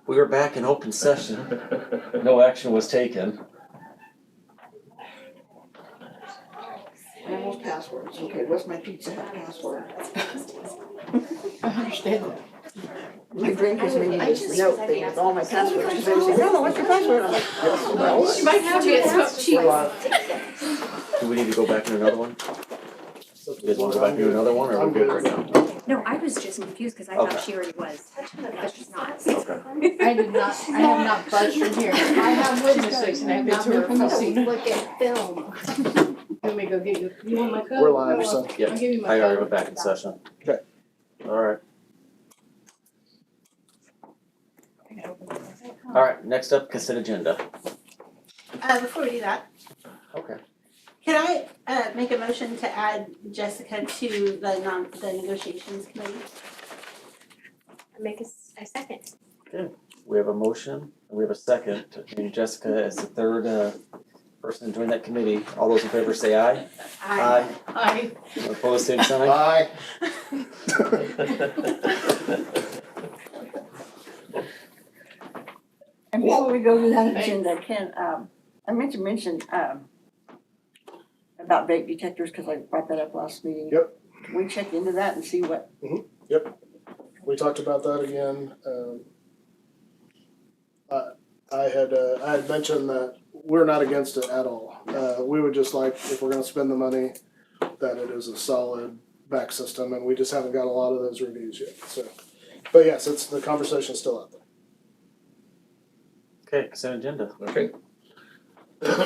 We were back in open session. No action was taken. Animals passwords, okay, what's my Pizza Hut password? I understand that. My drink is maybe this note thing with all my passwords, because they were saying, no, what's your password? I'm like, well, She might have to, it's so cheap. Do we need to go back in another one? You guys wanna go back into another one, or we're good right now? No, I was just confused because I Okay. thought she already was, but she's not. Okay. I did not, I have not budged from here. I have witnesses and I have not been from the seat. Look at film. Let me go get you. You want my cup? We're live, so. I'll give you my I already cup. went back in session. Okay. Alright. Alright, next up, consent agenda. Before we do that, Okay. can I, make a motion to add Jessica to the negotiations committee? Make a second. We have a motion, and we have a second, and Jessica as the third person to join that committee. All those in favor say aye. Aye. Opposed, same sign. Aye. And before we go to that Thanks. agenda, Ken, I meant to mention, about vape detectors, cause I brought that up last meeting. Yep. Can we check into that and see what, We talked about that again. I had mentioned that we're not against it at all. We would just like, if we're gonna spend the money, that it is a solid back system, and we just haven't got a lot of those reviews yet, so. But yes, it's, the conversation's still out there. Okay, consent agenda. Okay.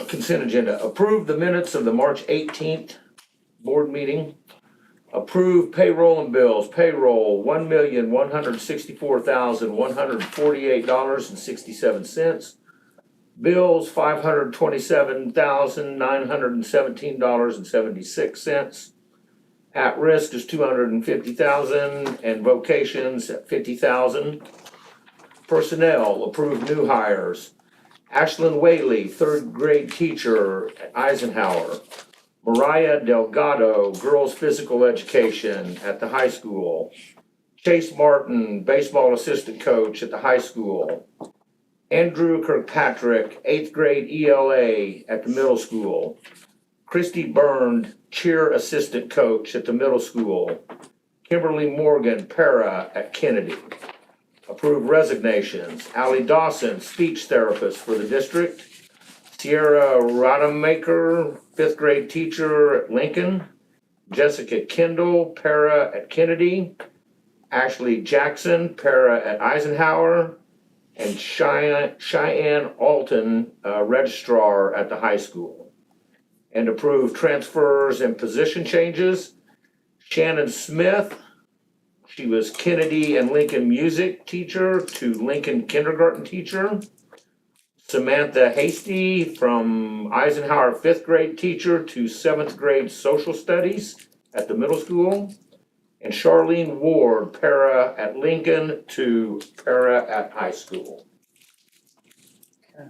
Consent agenda. Approve the minutes of the March 18th board meeting. Approve payroll and bills. Payroll, $1,164,148.67. Bills, $527,917.76. At risk is $250,000 and vocations at $50,000. Personnel, approved new hires. Ashlyn Whaley, third grade teacher at Eisenhower. Mariah Delgado, girls physical education at the high school. Chase Martin, baseball assistant coach at the high school. Andrew Kirkpatrick, eighth grade ELA at the middle school. Christy Byrne, cheer assistant coach at the middle school. Kimberly Morgan, para at Kennedy. Approved resignations. Allie Dawson, speech therapist for the district. Sierra Rodemaker, fifth grade teacher at Lincoln. Jessica Kendall, para at Kennedy. Ashley Jackson, para at Eisenhower. And Cheyenne Alton, registrar at the high school. And approved transfers and position changes. Shannon Smith, she was Kennedy and Lincoln music teacher to Lincoln kindergarten teacher. Samantha Hasty from Eisenhower fifth grade teacher to seventh grade social studies at the middle school. And Charlene Ward, para at Lincoln to para at high school. I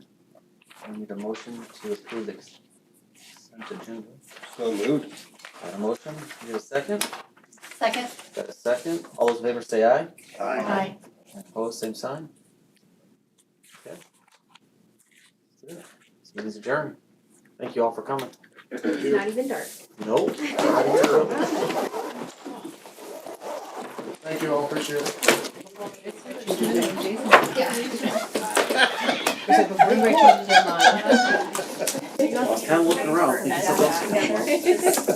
need a motion to approve the consent agenda. So moved. Got a motion, need a second? Second? Got a second, all those in favor say aye. Aye. Opposed, same sign. Okay. That's it. This meeting's adjourned. Thank you all for coming. Not even dark. Nope. Thank you all, appreciate it. Before anybody changes their mind. I was kinda looking around, thinking something else.